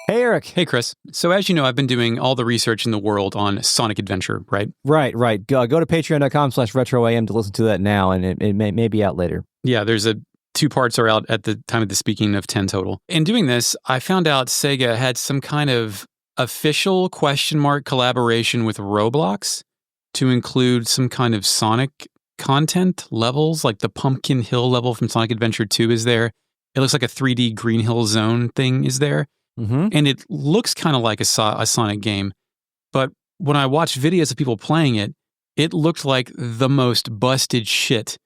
Hey, Eric. Hey, Chris. So as you know, I've been doing all the research in the world on Sonic Adventure, right? Right. Go to patreon.com/retroam to listen to that now, and it may be out later. Yeah, there's 2 parts are out at the time of the speaking of 10 total. In doing this, I found out Sega had some kind of official ? Collaboration with Roblox to include some kind of Sonic content levels, like the Pumpkin Hill level from Sonic Adventure 2 is there. It looks like a 3D Green Hill Zone thing is there. Mm-hmm. And it looks kind of like a Sonic game. But when I watched videos of people playing it, it looked like the most busted shit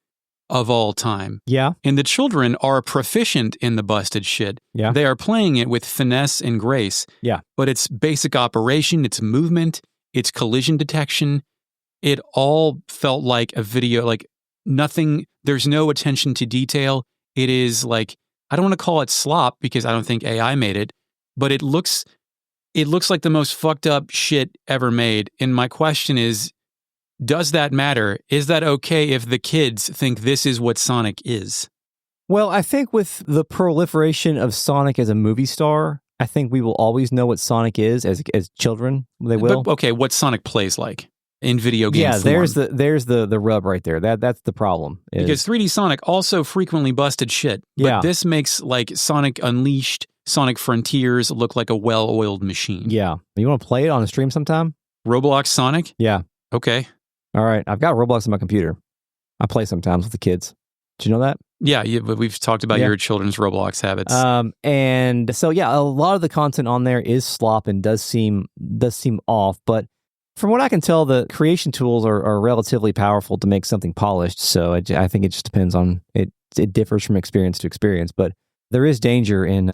of all time. Yeah. And the children are proficient in the busted shit. Yeah. They are playing it with finesse and grace. Yeah. But it's basic operation, it's movement, it's collision detection. It all felt like a video, like nothing, there's no attention to detail. It is like, I don't want to call it slop because I don't think AI made it, but it looks like the most fucked up shit ever made. And my question is, does that matter? Is that okay if the kids think this is what Sonic is? Well, I think with the proliferation of Sonic as a movie star, I think we will always know what Sonic is as children. They will. But, okay, what Sonic plays like in video game form. there's the rub right there. That's the problem. Because 3D Sonic also frequently busted shit. But this makes like Sonic Unleashed, Sonic Frontiers look like a well-oiled machine. Yeah. You want to play it on a stream sometime? Roblox Sonic? Yeah. Okay. All right. I've got Roblox on my computer. I play sometimes with the kids. Did you know that? Yeah, but we've talked about your children's Roblox habits. And so, yeah, a lot of the content on there is slop and does seem off. But from what I can tell, the creation tools are relatively powerful to make something polished. So I think it just depends on it. It differs from experience to experience. But there is danger in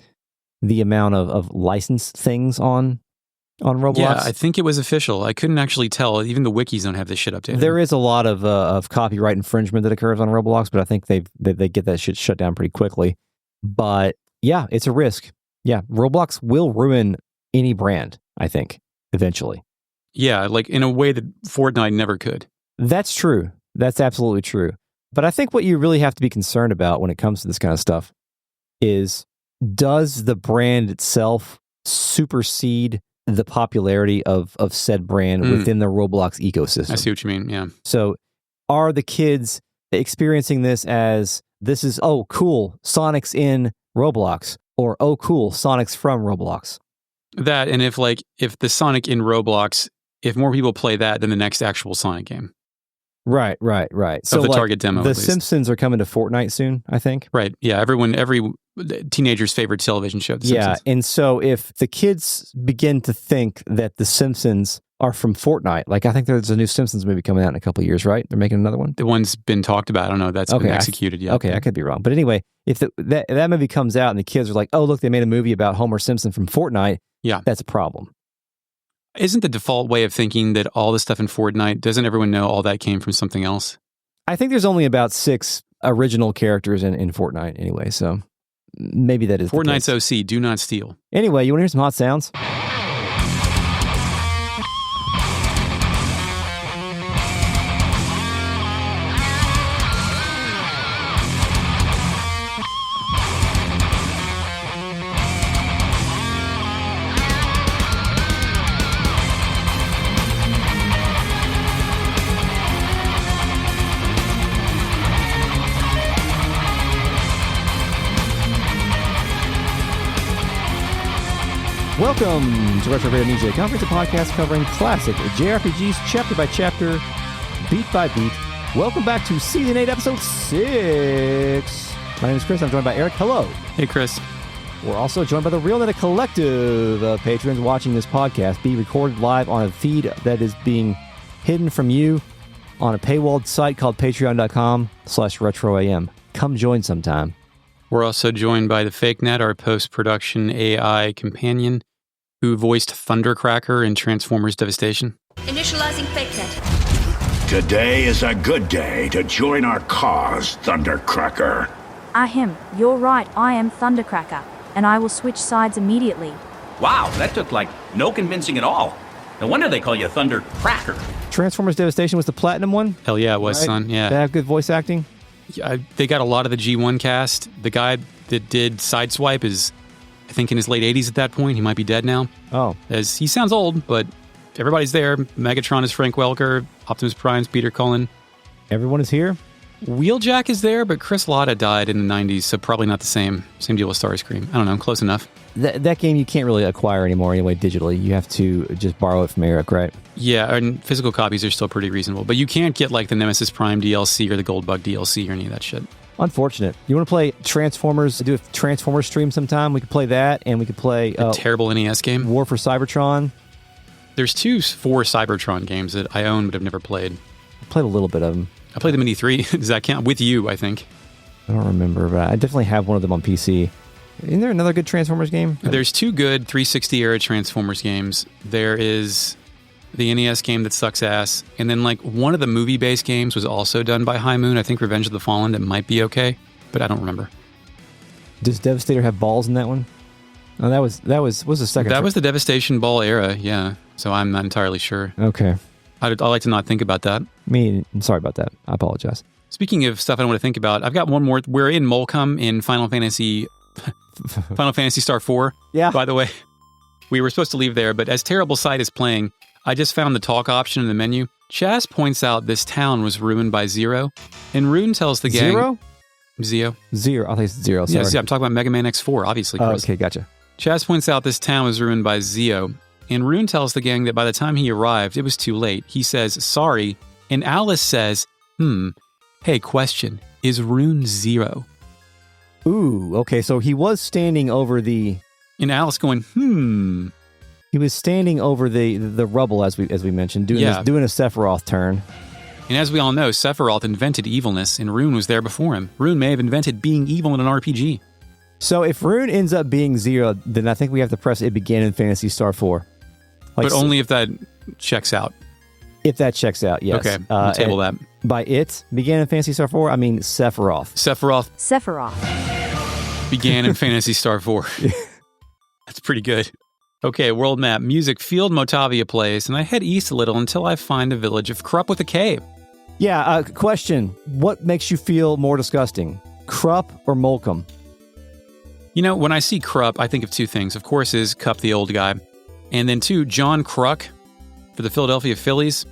the amount of licensed things on Roblox. Yeah, I think it was official. I couldn't actually tell. Even the wikis don't have this shit updated. There is a lot of copyright infringement that occurs on Roblox, but I think they get that shit shut down pretty quickly. But yeah, it's a risk. Yeah, Roblox will ruin any brand, I think, eventually. Yeah, like in a way that Fortnite never could. That's true. That's absolutely true. But I think what you really have to be concerned about when it comes to this kind of stuff is, does the brand itself supersede the popularity of said brand within the Roblox ecosystem? I see what you mean, yeah. So are the kids experiencing this as, this is, oh, cool, Sonic's in Roblox, or, oh, cool, Sonic's from Roblox? That, and if the Sonic in Roblox, if more people play that than the next actual Sonic game. Right. So the target demo, The at least. Simpsons are coming to Fortnite soon, I think. Right, yeah, every teenager's favorite television show, The Simpsons. Yeah, and so if the kids begin to think that The Simpsons are from Fortnite, like I think there's a new Simpsons movie coming out in a couple of years, right? They're making another one? The one's been talked about. I don't know if that's been executed yet. Okay, I could be wrong. But anyway, if that movie comes out and the kids are like, oh, look, they made a movie about Homer Simpson from Fortnite, that's a problem. Isn't the default way of thinking that all the stuff in Fortnite, doesn't everyone know all that came from something else? I think there's only about 6 original characters in Fortnite anyway, so maybe that is Fortnite's OC, do not steal. Anyway, you want to hear some hot sounds? Welcome to Retro Radio Media, a comprehensive podcast covering classic JRPGs chapter by chapter, beat by beat. Welcome back to Season 8, Episode 6. My name is Chris. I'm joined by Eric. Hello. Hey, Chris. We're also joined by the Real Net Collective of patrons watching this podcast be recorded live on a feed that is being hidden from you on a paywalled site called patreon.com/retroam. Come join sometime. We're also joined by the Fake Net, our post-production AI companion, who voiced Thundercracker in Transformers Devastation. Initializing Fake Net. Today is a good day to join our cause, Thundercracker. Ahem, you're right, I am Thundercracker, and I will switch sides immediately. Wow, that took no convincing at all. No wonder they call you Thundercracker. Transformers Devastation was the platinum one? Hell yeah, it was, right? son, yeah. They have good voice acting? Yeah, they got a lot of the G1 cast. The guy that did Sideswipe is I think in his late 80s at that point. He might be dead now. Oh. As he sounds old, but everybody's there. Megatron is Frank Welker. Optimus Prime's Peter Cullen. Everyone is here? Wheeljack is there, but Chris Latta died in the 90s, so probably not the same. Same deal with Starscream. I don't know, close enough. That game you can't really acquire anymore anyway digitally. You have to just borrow it from Eric, right? Yeah, and physical copies are still pretty reasonable, but you can't get like the Nemesis Prime DLC or the Goldbug DLC or any of that shit. Unfortunate. You want to play Transformers, do a Transformers stream sometime? We could play that, and we could play... A terrible NES game. War for Cybertron. There's 4 Cybertron games that I own but have never played. I played a little bit of them. I played them in E3. Does that count? With you, I think. I don't remember, but I definitely have one of them on PC. Isn't there another good Transformers game? There's 2 good 360-era Transformers games. There is the NES game that sucks ass, and then like one of the movie-based games was also done by High Moon. I think Revenge of the Fallen. That might be okay, but I don't remember. Does Devastator have balls in that one? Oh, that was the second. That was the Devastation Ball era, yeah. So I'm not entirely sure. Okay. I like to not think about that. I'm sorry about that. I apologize. Speaking of stuff I don't want to think about, I've got one more. We're in Molcom in Final Fantasy Star 4. Yeah. By the way, we were supposed to leave there, but as Terrible Sight is playing, I just found the talk option in the menu. Chaz points out this town was ruined by Zero, and Rune tells the gang... Zero? Zero. I think it's Zero, sorry. Yes, yeah, I'm talking about Mega Man X4, obviously, Chris. Okay, gotcha. Chaz points out this town was ruined by Zeo, and Rune tells the gang that by the time he arrived, it was too late. He says, sorry, and Alice says, hey, question, is Rune Zero? Ooh, okay, so he was standing over the... And Alice going, He was standing over the rubble, as we mentioned, doing a Sephiroth turn. And as we all know, Sephiroth invented evilness, and Rune was there before him. Rune may have invented being evil in an RPG. So if Rune ends up being Zero, then I think we have to press it began in Phantasy Star 4. But only if that checks out. If that checks out, yes. Okay, we'll table that. By it began in Phantasy Star 4, I mean Sephiroth. Sephiroth. Began in Phantasy Star 4. That's pretty good. Okay, world map. Music. Field Motavia plays, and I head east a little until I find the village of Krup with a K. Yeah, question. What makes you feel more disgusting? Krup or Molcom? You know, when I see Krup, I think of 2 things. Of course is Cup the old guy. And then 2, John Kruk for the Philadelphia Phillies.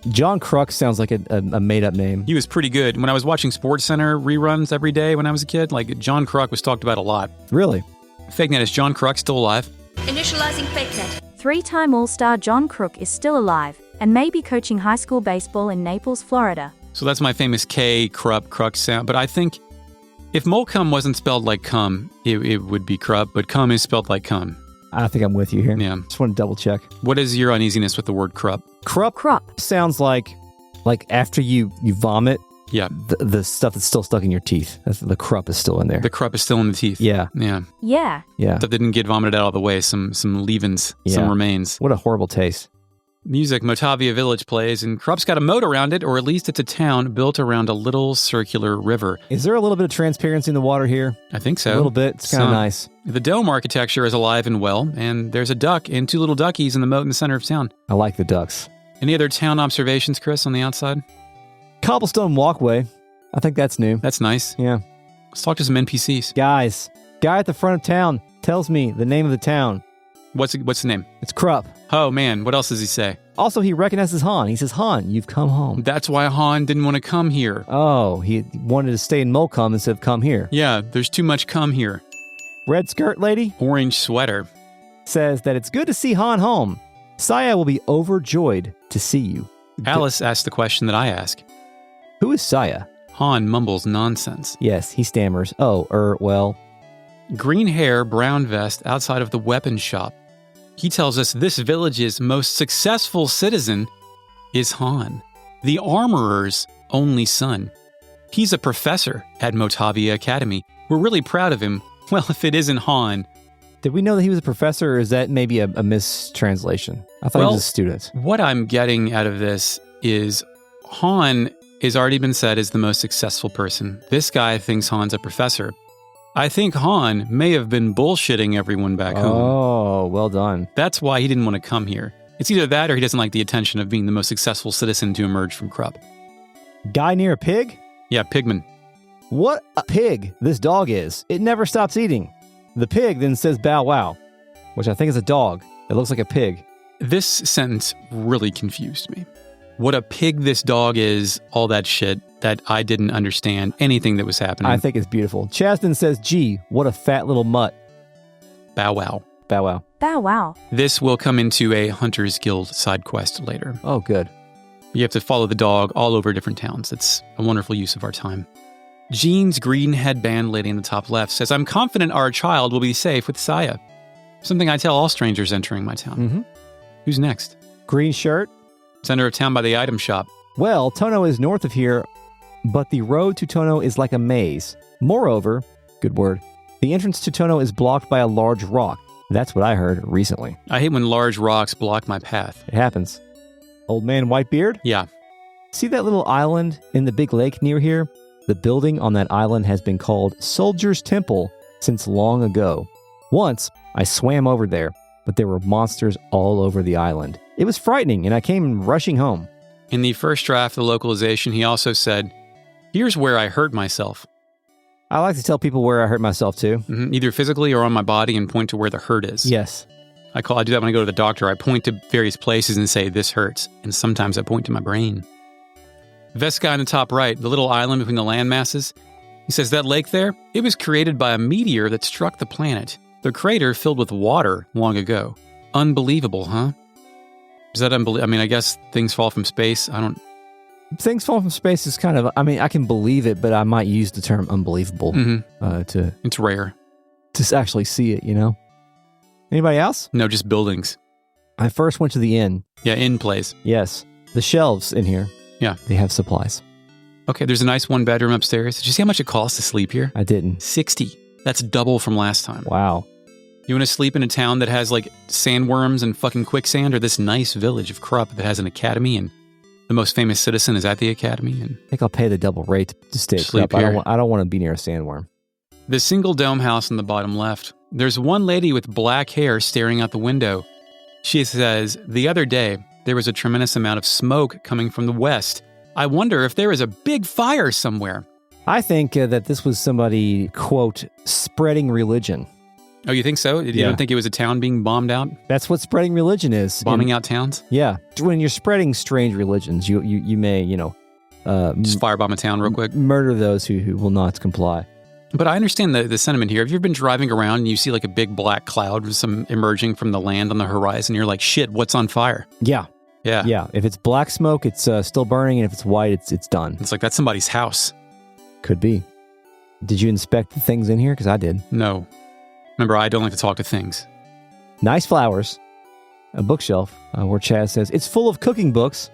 John Kruk sounds like a made-up name. He was pretty good. When I was watching SportsCenter reruns every day when I was a kid, like John Kruk was talked about a lot. Really? FakeNet, is John Kruk still alive? Initializing FakeNet. 3-time All-Star John Crook is still alive and may be coaching high school baseball in Naples, Florida. So that's my famous K, Kruk sound. But I think if Molcom wasn't spelled like cum, it would be Krup, but cum is spelled like cum. I think I'm with you here. Yeah. Just want to double check. What is your uneasiness with the word Krup? Krup sounds like after you vomit, yeah, the stuff that's still stuck in your teeth. The Krup is still in there. The Krup is still in the teeth. Yeah. Yeah. That didn't get vomited out of the way. Some leavings, some remains. What a horrible taste. Music. Motavia Village plays, and Krup's got a moat around it, or at least it's a town built around a little circular river. Is there a little bit of transparency in the water here? I think so. A little bit. It's kind of nice. The dome architecture is alive and well, and there's a duck and 2 little duckies in the moat in the center of town. I like the ducks. Any other town observations, Chris, on the outside? Cobblestone walkway. I think that's new. That's nice. Yeah. Let's talk to some NPCs. Guy at the front of town tells me the name of the town. What's the name? It's Krup. Oh, man. What else does he say? Also, he recognizes Han. He says, Han, you've come home. That's why Han didn't want to come here. Oh, he wanted to stay in Molcom instead of come here. Yeah, there's too much come here. Red skirt lady? Orange sweater. Says that it's good to see Han home. Saya will be overjoyed to see you. Alice asked the question that I ask. Who is Saya? Han mumbles nonsense. Yes, he stammers. Oh, well. Green hair, brown vest outside of the weapons shop. He tells us this village's most successful citizen is Han, the armorer's only son. He's a professor at Motavia Academy. We're really proud of him. Well, if it isn't Han. Did we know that he was a professor, or is that maybe a mistranslation? I thought he was a student. What I'm getting out of this is Han has already been said as the most successful person. This guy thinks Han's a professor. I think Han may have been bullshitting everyone back home. Oh, well done. That's why he didn't want to come here. It's either that or he doesn't like the attention of being the most successful citizen to emerge from Krup. Guy near a pig? Yeah, Pigman. What a pig this dog is. It never stops eating. The pig then says bow wow, which I think is a dog. It looks like a pig. This sentence really confused me. What a pig this dog is, all that shit, that I didn't understand anything that was happening. I think it's beautiful. Chaston says, gee, what a fat little mutt. Bow wow. Bow wow. Bow wow. This will come into a Hunter's Guild side quest later. Oh, good. You have to follow the dog all over different towns. It's a wonderful use of our time. Jean's green headband lady in the top left says, I'm confident our child will be safe with Saya. Something I tell all strangers entering my town. Mm-hmm. Who's next? Green shirt. Center of town by the item shop. Well, Tonoe is north of here, but the road to Tonoe is like a maze. Moreover, good word, the entrance to Tonoe is blocked by a large rock. That's what I heard recently. I hate when large rocks block my path. It happens. Old man Whitebeard? Yeah. See that little island in the big lake near here? The building on that island has been called Soldier's Temple since long ago. Once, I swam over there, but there were monsters all over the island. It was frightening, and I came rushing home. In the first draft of the localization, he also said, here's where I hurt myself. I like to tell people where I hurt myself, too. Mm-hmm. Either physically or on my body, and point to where the hurt is. Yes. I do that when I go to the doctor. I point to various places and say, this hurts. And sometimes I point to my brain. Vest guy in the top right, the little island between the land masses. He says, that lake there, it was created by a meteor that struck the planet. The crater filled with water long ago. Unbelievable, huh? Is that unbelievable? I mean, I guess things fall from space. Things fall from space is kind of, I mean, I can believe it, but I might use the term unbelievable It's rare. to actually see it, you know? Anybody else? No, just buildings. I first went to the inn. Yeah, inn place. Yes. The shelves in here. Yeah. They have supplies. Okay, there's a nice one bedroom upstairs. Did you see how much it costs to sleep here? I didn't. $60. That's double from last time. Wow. You want to sleep in a town that has like sandworms and fucking quicksand, or this nice village of Krup that has an academy and the most famous citizen is at the academy? And I think I'll pay the double rate to stay Sleep up. here. I don't want to be near a sandworm. the single dome house on the bottom left, there's one lady with black hair staring out the window. She says, the other day, there was a tremendous amount of smoke coming from the west. I wonder if there is a big fire somewhere. I think that this was somebody, quote, spreading religion. Oh, you think so? You don't think it was a town being bombed out? That's what spreading religion is. Bombing out towns? Yeah. When you're spreading strange religions, you may, Just firebomb a town real quick. Murder those who will not comply. But I understand the sentiment here. Have you ever been driving around and you see like a big black cloud emerging from the land on the horizon? You're like, shit, what's on fire? Yeah. Yeah. Yeah. If it's black smoke, it's still burning. And if it's white, it's done. It's like, that's somebody's house. Could be. Did you inspect the things in here? Because I did. No. Remember, I don't like to talk to things. Nice flowers. A bookshelf where Chaz says, it's full of cooking books.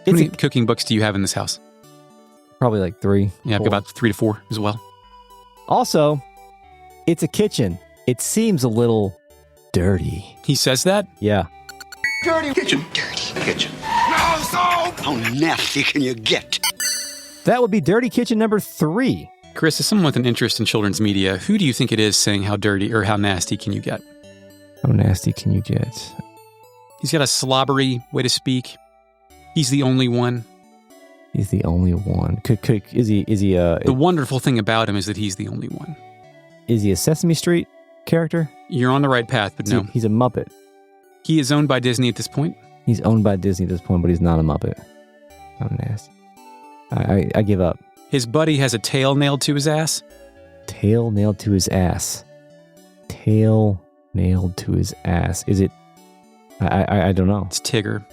How many cooking books do you have in this house? Probably like 3. Yeah, I've 4. got about 3 to 4 as well. Also, it's a kitchen. It seems a little dirty. He says that? Yeah. Dirty kitchen. No soap! How nasty can you get? That would be dirty kitchen number 3. Chris, as someone with an interest in children's media, who do you think it is saying how dirty or how nasty can you get? How nasty can you get? He's got a slobbery way to speak. He's the only one. He's the only one. Is he The wonderful thing about him is that he's the only one. Is he a Sesame Street character? You're on the right path, but no. He's a Muppet. He is owned by Disney at this point. He's owned by Disney at this point, but he's not a Muppet. How nasty. I give up. His buddy has a tail nailed to his ass. Tail nailed to his ass. Tail nailed to his ass. Is it? I don't know. It's Tigger.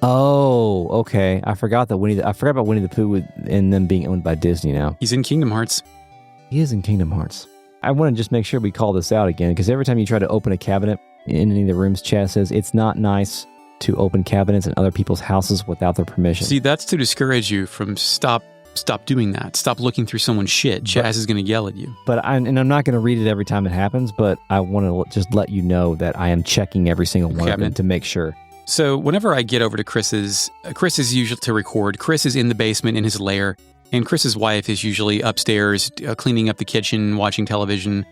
Oh, okay. I forgot about Winnie the Pooh and them being owned by Disney now. He's in Kingdom Hearts. He is in Kingdom Hearts. I want to just make sure we call this out again, because every time you try to open a cabinet in any of the rooms, Chaz says it's not nice to open cabinets in other people's houses without their permission. See, that's to discourage you from stop doing that. Stop looking through someone's shit. Chaz is going to yell at you. But I'm not going to read it every time it happens, but I want to just let you know that I am checking every single one of them to make sure. So whenever I get over to Chris is usually to record. Chris is in the basement in his lair, and Chris's wife is usually upstairs cleaning up the kitchen, watching television,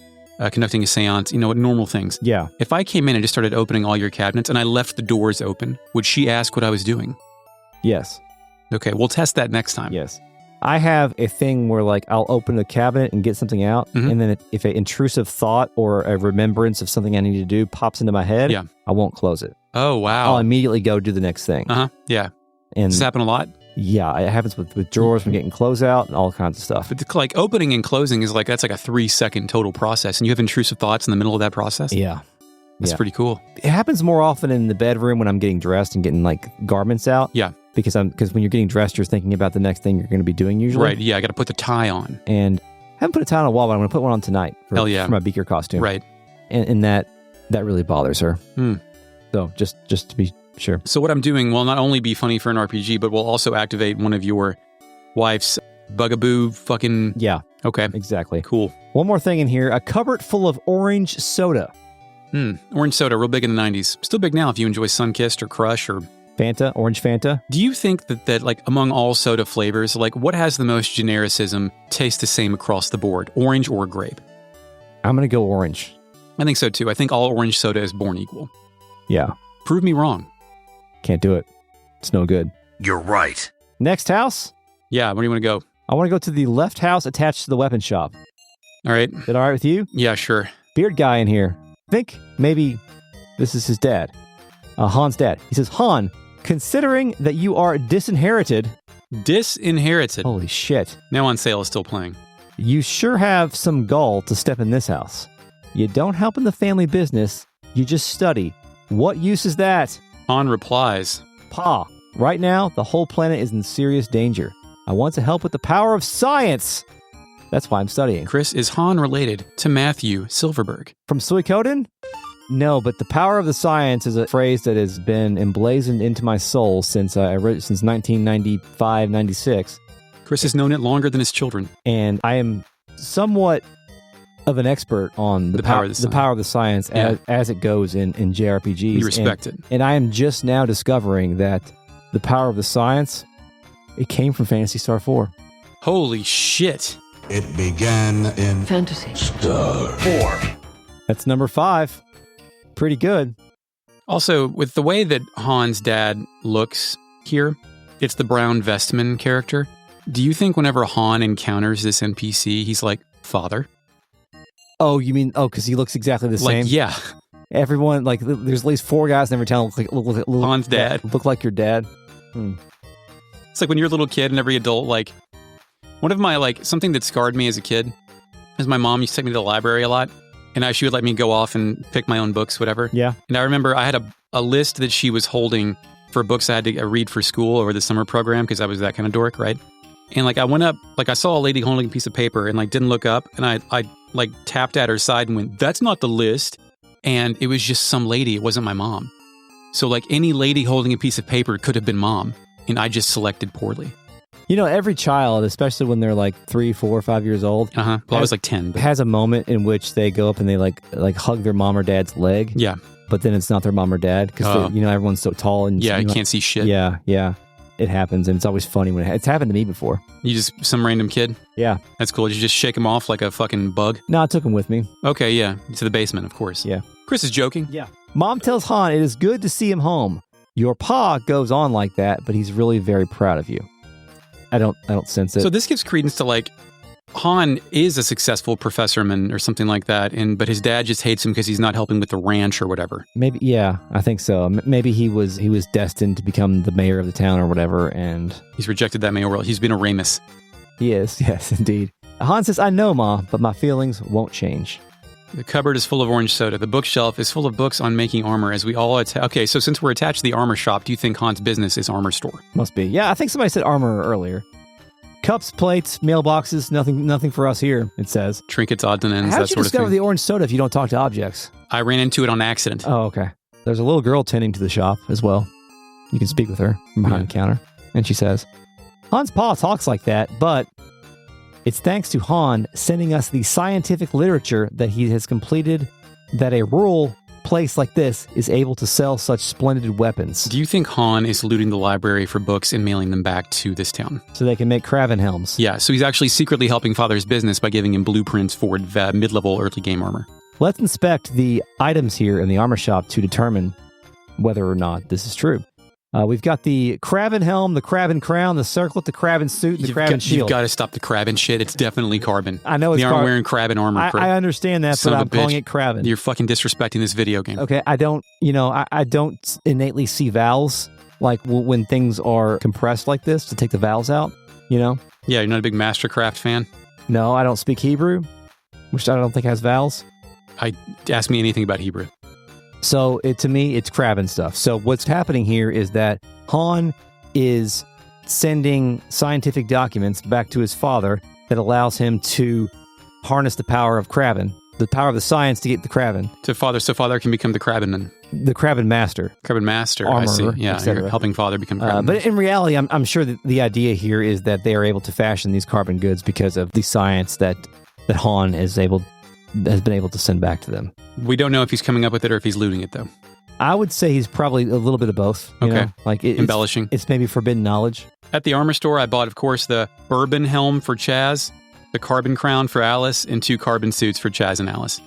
conducting a seance, normal things. Yeah. If I came in and just started opening all your cabinets and I left the doors open, would she ask what I was doing? Yes. Okay, we'll test that next time. Yes. I have a thing where like I'll open a cabinet and get something out, and then if an intrusive thought or a remembrance of something I need to do pops into my head, I won't close it. Oh, wow. I'll immediately go do the next thing. Yeah. And Does this happen a lot? Yeah, it happens with drawers from getting closeout and all kinds of stuff. But like opening and closing is like, that's like a 3-second total process. And you have intrusive thoughts in the middle of that process? Yeah. That's pretty cool. It happens more often in the bedroom when I'm getting dressed and getting like garments out. Yeah. Because when you're getting dressed, you're thinking about the next thing you're going to be doing usually. Right. Yeah. I got to put the tie on. And I haven't put a tie on a wall, but I'm going to put one on tonight for my beaker costume. Right. And that really bothers her. So just to be sure. So what I'm doing will not only be funny for an RPG, but will also activate one of your wife's bugaboo fucking... Yeah. Okay. Exactly. Cool. One more thing in here. A cupboard full of orange soda. Orange soda, real big in the 90s. Still big now if you enjoy Sunkist or Crush or... Fanta, orange Fanta. Do you think that like among all soda flavors, like what has the most genericism, tastes the same across the board, orange or grape? I'm going to go orange. I think so too. I think all orange soda is born equal. Yeah. Prove me wrong. Can't do it. It's no good. You're right. Next house? Yeah, where do you want to go? I want to go to the left house attached to the weapon shop. All right. Is that all right with you? Yeah, sure. Beard guy in here. I think maybe this is his dad. Han's dad. He says, Han, considering that you are disinherited. Disinherited. Holy shit. Now on sale is still playing. You sure have some gall to step in this house. You don't help in the family business. You just study. What use is that? Han replies, Pa, right now, the whole planet is in serious danger. I want to help with the power of science. That's why I'm studying. Chris, is Han related to Matthew Silverberg? From Suikoden? No, but the power of the science is a phrase that has been emblazoned into my soul since 1995, 96. Chris has known it longer than his children. And I am somewhat of an expert on the power of the science as it goes in JRPGs. You respect it. And I am just now discovering that the power of the science, it came from Phantasy Star 4. Holy shit. It began in Fantasy Star 4. That's number 5. Pretty good. Also, with the way that Han's dad looks here, it's the Brown Vestman character. Do you think whenever Han encounters this NPC, he's like, Father? Oh, you mean, because he looks exactly the same? Yeah. Everyone, like, there's at least 4 guys in every town look Han's dad. Look like your dad. It's like when you're a little kid and every adult, like, one of my, like, something that scarred me as a kid is my mom used to take me to the library a lot, and she would let me go off and pick my own books, whatever. Yeah. And I remember I had a list that she was holding for books I had to read for school over the summer program because I was that kind of dork, right? And, like, I went up, like, I saw a lady holding a piece of paper and, like, didn't look up, and I like, tapped at her side and went, that's not the list. And it was just some lady. It wasn't my mom. So, like, any lady holding a piece of paper could have been mom, and I just selected poorly. You know, every child, especially when they're like 3, 4, 5 years old. Well, I was like 10. But... has a moment in which they go up and they like hug their mom or dad's leg. Yeah. But then it's not their mom or dad because, everyone's so tall. And yeah, you can't see shit. Yeah. It happens, and it's always funny when it's happened to me before. You just, some random kid? Yeah. That's cool. Did you just shake him off like a fucking bug? No, I took him with me. Okay, yeah. To the basement, of course. Yeah. Chris is joking. Yeah. Mom tells Han it is good to see him home. Your pa goes on like that, but he's really very proud of you. I don't sense it. So this gives credence to, like, Han is a successful professorman or something like that, but his dad just hates him because he's not helping with the ranch or whatever. Maybe, yeah, I think so. Maybe he was destined to become the mayor of the town or whatever, and he's rejected that mayoral. He's been a Ramus. He is, yes, indeed. Han says, I know, Ma, but my feelings won't change. The cupboard is full of orange soda. The bookshelf is full of books on making armor as we all okay, so since we're attached to the armor shop, do you think Han's business is armor store? Must be. Yeah, I think somebody said armor earlier. Cups, plates, mailboxes, nothing for us here, it says. Trinkets, odds and ends, that sort of thing. How did you discover the orange soda if you don't talk to objects? I ran into it on accident. Oh, okay. There's a little girl tending to the shop as well. You can speak with her from behind the counter. And she says, Han's pa talks like that, but it's thanks to Han sending us the scientific literature that he has completed that a rural place like this is able to sell such splendid weapons. Do you think Han is looting the library for books and mailing them back to this town? So they can make Kraven helms. Yeah, so he's actually secretly helping Father's business by giving him blueprints for mid-level early game armor. Let's inspect the items here in the armor shop to determine whether or not this is true. We've got the Krabbin helm, the Krabbin crown, the circlet, the Krabbin suit, and the Krabbin shield. You've got to stop the Krabbin shit. It's definitely Carbon. I know it's They aren't wearing Krabbin armor. I understand that, but I'm calling it Krabbin. You're fucking disrespecting this video game. Okay, I don't innately see vowels like when things are compressed like this to take the vowels out, Yeah, you're not a big Mastercraft fan? No, I don't speak Hebrew, which I don't think has vowels. Ask me anything about Hebrew. So to me, it's Krabbin stuff. So what's happening here is that Han is sending scientific documents back to his father that allows him to harness the power of Krabbin, the power of the science to get the Krabbin. So father can become the Krabbin then. The Krabbin master. Krabbin master, armorer, I see. Yeah, you're helping father become Krabbin. But in reality, I'm sure that the idea here is that they are able to fashion these carbon goods because of the science that Han has been able to send back to them. We don't know if he's coming up with it or if he's looting it, though. I would say he's probably a little bit of both. Okay. Embellishing. It's maybe forbidden knowledge. At the armor store, I bought, of course, the bourbon helm for Chaz, the carbon crown for Alice, and 2 carbon suits for Chaz and Alice.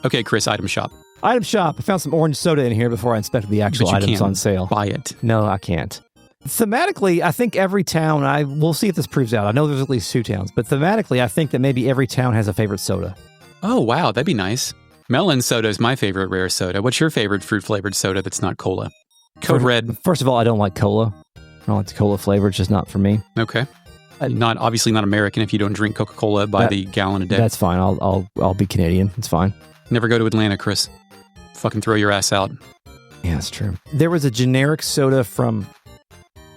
Okay, Chris, item shop. Item shop. I found some orange soda in here before I inspected the actual items on sale. Buy it. No, I can't. Thematically, I think every town, we'll see if this proves out. I know there's at least 2 towns, but thematically, I think that maybe every town has a favorite soda. Oh, wow, that'd be nice. Melon soda is my favorite rare soda. What's your favorite fruit-flavored soda that's not cola? Code Red. First of all, I don't like cola. I don't like the cola flavor. It's just not for me. Okay. Obviously not American if you don't drink Coca-Cola by the gallon a day. That's fine. I'll be Canadian. It's fine. Never go to Atlanta, Chris. Fucking throw your ass out. Yeah, that's true. There was a generic soda from,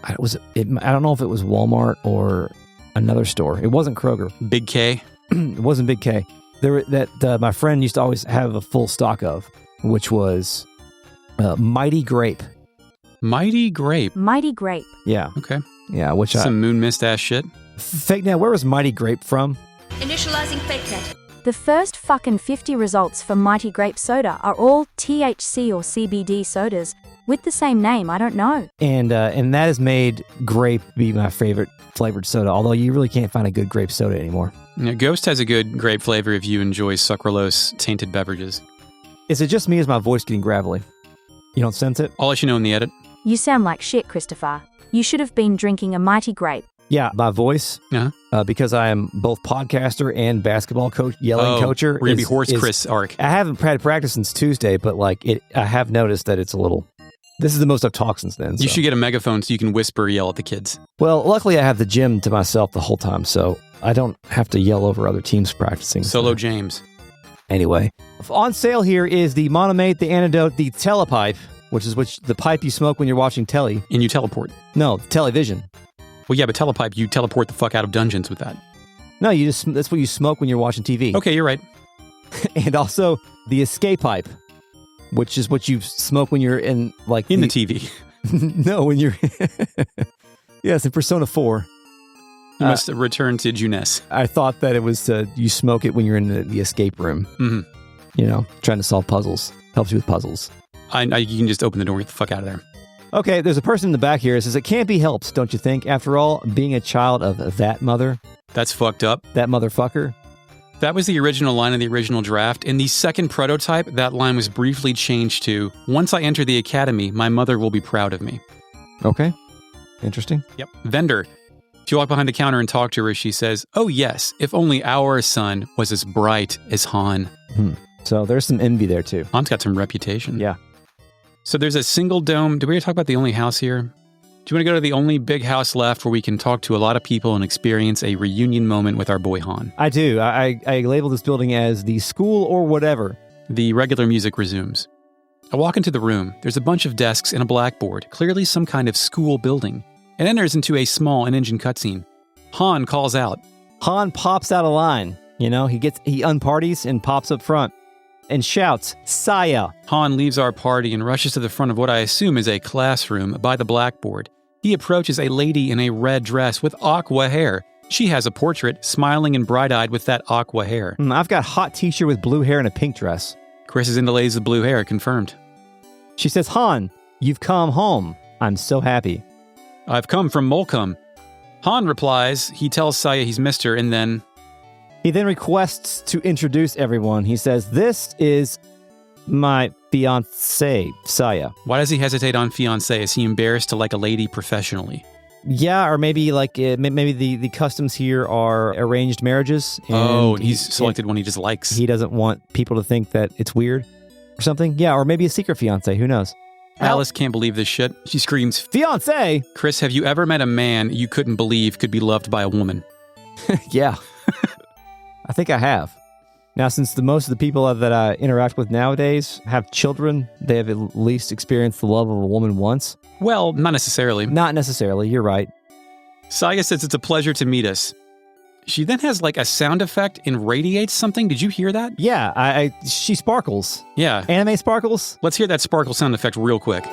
I don't know if it was Walmart or another store. It wasn't Kroger. Big K? It wasn't Big K. My friend used to always have a full stock of, which was Mighty Grape. Mighty Grape? Mighty Grape. Yeah. Okay. Yeah, which some moon mist ass shit. Fake net, where was Mighty Grape from? Initializing fake net. The first fucking 50 results for Mighty Grape Soda are all THC or CBD sodas with the same name. I don't know. And that has made grape be my favorite flavored soda, although you really can't find a good grape soda anymore. Yeah, Ghost has a good grape flavor if you enjoy sucralose-tainted beverages. Is it just me? Is my voice getting gravelly? You don't sense it? I'll let you know in the edit. You sound like shit, Christopher. You should have been drinking a Mighty Grape. Yeah, my voice, because I am both podcaster and basketball coach, yelling coacher. We're going to be Horse Chris Ark. I haven't had practice since Tuesday, but I have noticed that it's a little... This is the most I've talked since then. You should get a megaphone so you can whisper yell at the kids. Well, luckily I have the gym to myself the whole time, so I don't have to yell over other teams practicing. Solo James. Anyway, on sale here is the Monomate, the Antidote, the Telepipe, which is the pipe you smoke when you're watching telly. And you teleport. No, television. Well, yeah, but Telepipe, you teleport the fuck out of dungeons with that. No, that's what you smoke when you're watching TV. Okay, you're right. And also the Escape Pipe, which is what you smoke when you're in the TV. No, when you're yes, in Persona 4. You must return to Junes. I thought that it was you smoke it when you're in the escape room. Mm-hmm. Trying to solve puzzles. Helps you with puzzles. You can just open the door and get the fuck out of there. Okay, there's a person in the back here that says, it can't be helped, don't you think? After all, being a child of that mother. That's fucked up. That motherfucker. That was the original line of the original draft. In the second prototype, that line was briefly changed to, once I enter the academy, my mother will be proud of me. Okay. Interesting. Yep. Vendor. If you walk behind the counter and talk to her, she says, oh yes, if only our son was as bright as Han. So there's some envy there too. Han's got some reputation. Yeah. So there's a single dome. Did we talk about the only house here? Do you want to go to the only big house left where we can talk to a lot of people and experience a reunion moment with our boy Han? I do. I label this building as the school or whatever. The regular music resumes. I walk into the room. There's a bunch of desks and a blackboard, clearly some kind of school building. It enters into a small in-engine cutscene. Han calls out. Han pops out a line. He unparties and pops up front and shouts, Saya. Han leaves our party and rushes to the front of what I assume is a classroom by the blackboard. He approaches a lady in a red dress with aqua hair. She has a portrait, smiling and bright-eyed with that aqua hair. I've got hot t-shirt with blue hair and a pink dress. Chris is into ladies with blue hair, confirmed. She says, Han, you've come home. I'm so happy. I've come from Molcom. Han replies, he tells Saya he's missed her, and then... He then requests to introduce everyone. He says, this is My fiancée, Saya. Why does he hesitate on fiancé? Is he embarrassed to like a lady professionally? Yeah, or maybe like maybe the customs here are arranged marriages. And he's selected one he just likes. He doesn't want people to think that it's weird or something. Yeah, or maybe a secret fiancé. Who knows? Alice can't believe this shit. She screams, "Fiancé!" Chris, have you ever met a man you couldn't believe could be loved by a woman? Yeah. I think I have. Now, since most of the people that I interact with nowadays have children, they have at least experienced the love of a woman once. Well, not necessarily. Not necessarily. You're right. Saya says it's a pleasure to meet us. She then has like a sound effect and radiates something. Did you hear that? Yeah, she sparkles. Yeah. Anime sparkles? Let's hear that sparkle sound effect real quick.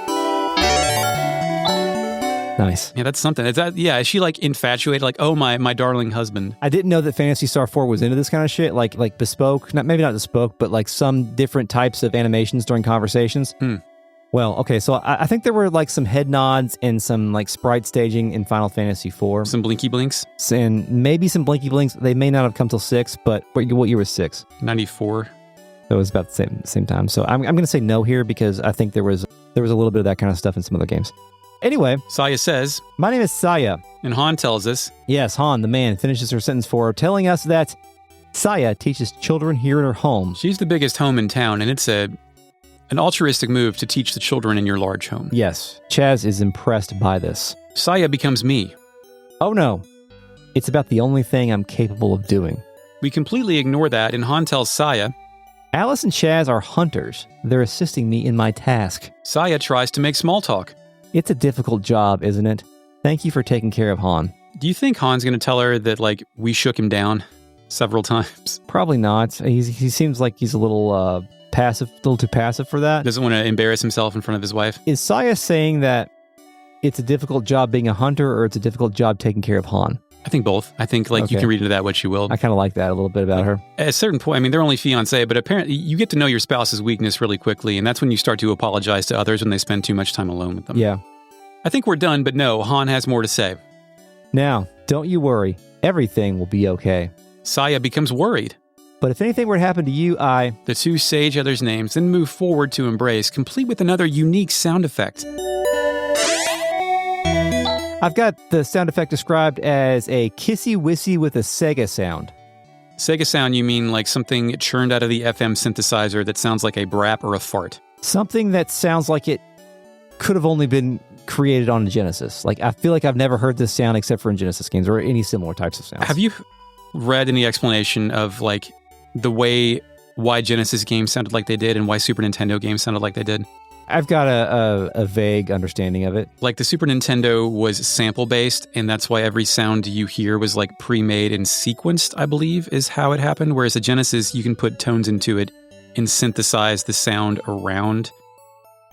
Nice. Yeah, that's something. Is she like infatuated? Like, oh, my darling husband. I didn't know that Phantasy Star 4 was into this kind of shit, like bespoke, maybe not bespoke, but like some different types of animations during conversations. Well, okay, so I think there were like some head nods and some like sprite staging in Final Fantasy 4. Some blinky blinks? And maybe some blinky blinks. They may not have come till 6, but what year was 6? 94. So it was about the same time. So I'm going to say no here because I think there was a little bit of that kind of stuff in some other games. Anyway, Saya says, my name is Saya. And Han tells us, yes, Han, the man, finishes her sentence for her, telling us that Saya teaches children here in her home. She's the biggest home in town, and it's an altruistic move to teach the children in your large home. Yes, Chaz is impressed by this. Saya becomes me. Oh no, it's about the only thing I'm capable of doing. We completely ignore that, and Han tells Saya, Alice and Chaz are hunters. They're assisting me in my task. Saya tries to make small talk. It's a difficult job, isn't it? Thank you for taking care of Han. Do you think Han's going to tell her that, like, we shook him down several times? Probably not. He seems like he's a little passive, a little too passive for that. Doesn't want to embarrass himself in front of his wife. Is Saya saying that it's a difficult job being a hunter or it's a difficult job taking care of Han? I think both. I think, like, you can read into that what you will. I kind of like that a little bit about her. At a certain point, I mean, they're only fiancé, but apparently you get to know your spouse's weakness really quickly, and that's when you start to apologize to others when they spend too much time alone with them. Yeah. I think we're done, but no, Han has more to say. Now, don't you worry. Everything will be okay. Saya becomes worried. But if anything were to happen to you, The two say each other's names, then move forward to embrace, complete with another unique sound effect. I've got the sound effect described as a kissy-wissy with a Sega sound. Sega sound, you mean like something churned out of the FM synthesizer that sounds like a brap or a fart? Something that sounds like it could have only been created on Genesis. Like, I feel like I've never heard this sound except for in Genesis games or any similar types of sounds. Have you read any explanation of, like, why Genesis games sounded like they did and why Super Nintendo games sounded like they did? I've got a vague understanding of it. Like, the Super Nintendo was sample-based, and that's why every sound you hear was, like, pre-made and sequenced, I believe, is how it happened. Whereas the Genesis, you can put tones into it and synthesize the sound around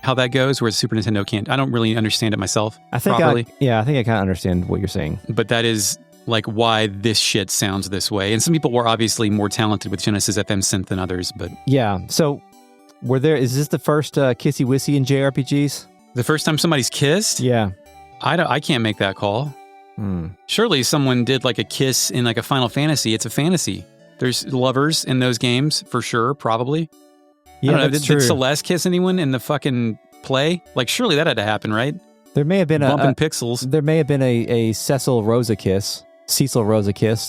how that goes, whereas Super Nintendo can't. I don't really understand it myself properly. I think I kind of understand what you're saying. But that is, like, why this shit sounds this way. And some people were obviously more talented with Genesis FM synth than others, but... Yeah, so... Is this the first kissy-wissy in JRPGs? The first time somebody's kissed? Yeah. I can't make that call. Surely someone did like a kiss in like a Final Fantasy. It's a fantasy. There's lovers in those games for sure, probably. Yeah, I don't know, that's true. Did Celeste kiss anyone in the fucking play? Like, surely that had to happen, right? There may have been Bumping pixels. There may have been a Cecil Rosa kiss,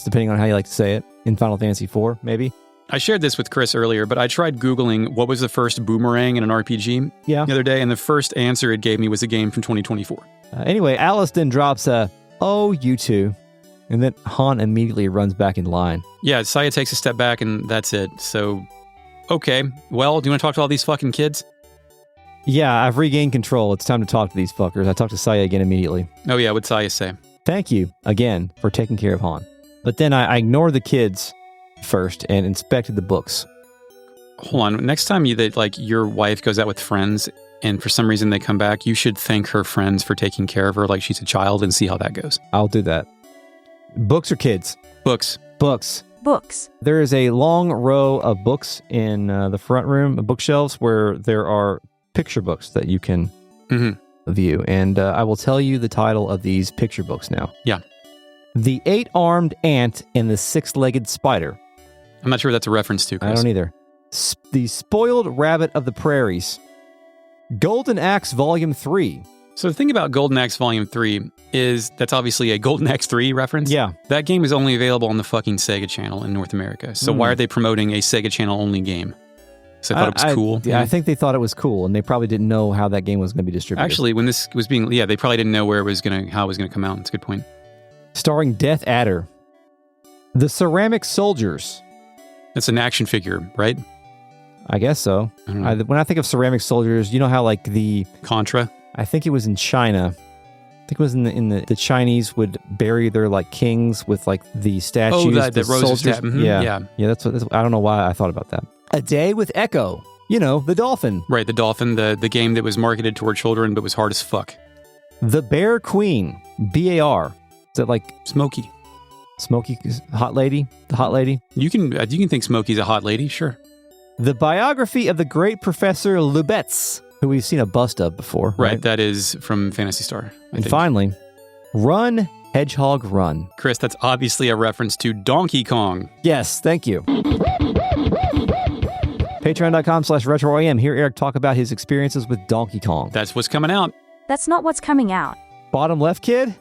depending on how you like to say it, in Final Fantasy IV, maybe. I shared this with Chris earlier, but I tried Googling what was the first boomerang in an RPG the other day, and the first answer it gave me was a game from 2024. Anyway, Alice then drops oh, you two, and then Han immediately runs back in line. Yeah, Saya takes a step back, and that's it. So, okay, well, do you want to talk to all these fucking kids? Yeah, I've regained control. It's time to talk to these fuckers. I talked to Saya again immediately. Oh yeah, what'd Saya say? Thank you, again, for taking care of Han. But then I ignored the kids first and inspected the books. Hold on. Next time your wife goes out with friends and for some reason they come back, you should thank her friends for taking care of her like she's a child and see how that goes. I'll do that. Books or kids? Books. Books. There is a long row of books in the front room, bookshelves, where there are picture books that you can view. And I will tell you the title of these picture books now. Yeah. The 8-Armed Ant and the 6-Legged Spider. I'm not sure what that's a reference to, Chris. I don't either. The Spoiled Rabbit of the Prairies. Golden Axe Volume 3. So the thing about Golden Axe Volume 3 is that's obviously a Golden Axe 3 reference. Yeah. That game is only available on the fucking Sega Channel in North America. So why are they promoting a Sega Channel only game? So I thought it was cool. Yeah, I think they thought it was cool, and they probably didn't know how that game was going to be distributed. Actually, when this was being, they probably didn't know how it was going to come out. That's a good point. Starring Death Adder. The Ceramic Soldiers. That's an action figure, right? I guess so. I don't know. When I think of Ceramic Soldiers, you know how like the Contra? I think it was in China. I think it was in the Chinese would bury their like kings with like the statues. Oh, the roses. soldiers. Yeah. That's I don't know why I thought about that. A Day with Echo. You know, the dolphin. Right, the dolphin, the game that was marketed toward children but was hard as fuck. The Bear Queen. BAR. Is that like Smokey? Hot lady? The hot lady? You can think Smokey's a hot lady, sure. The Biography of the Great Professor Lubetz, who we've seen a bust of before. Right, that is from Phantasy Star. And finally, Run, Hedgehog, Run. Chris, that's obviously a reference to Donkey Kong. Yes, thank you. Patreon.com/RetroAM. Hear Eric talk about his experiences with Donkey Kong. That's what's coming out. That's not what's coming out. Bottom left, kid?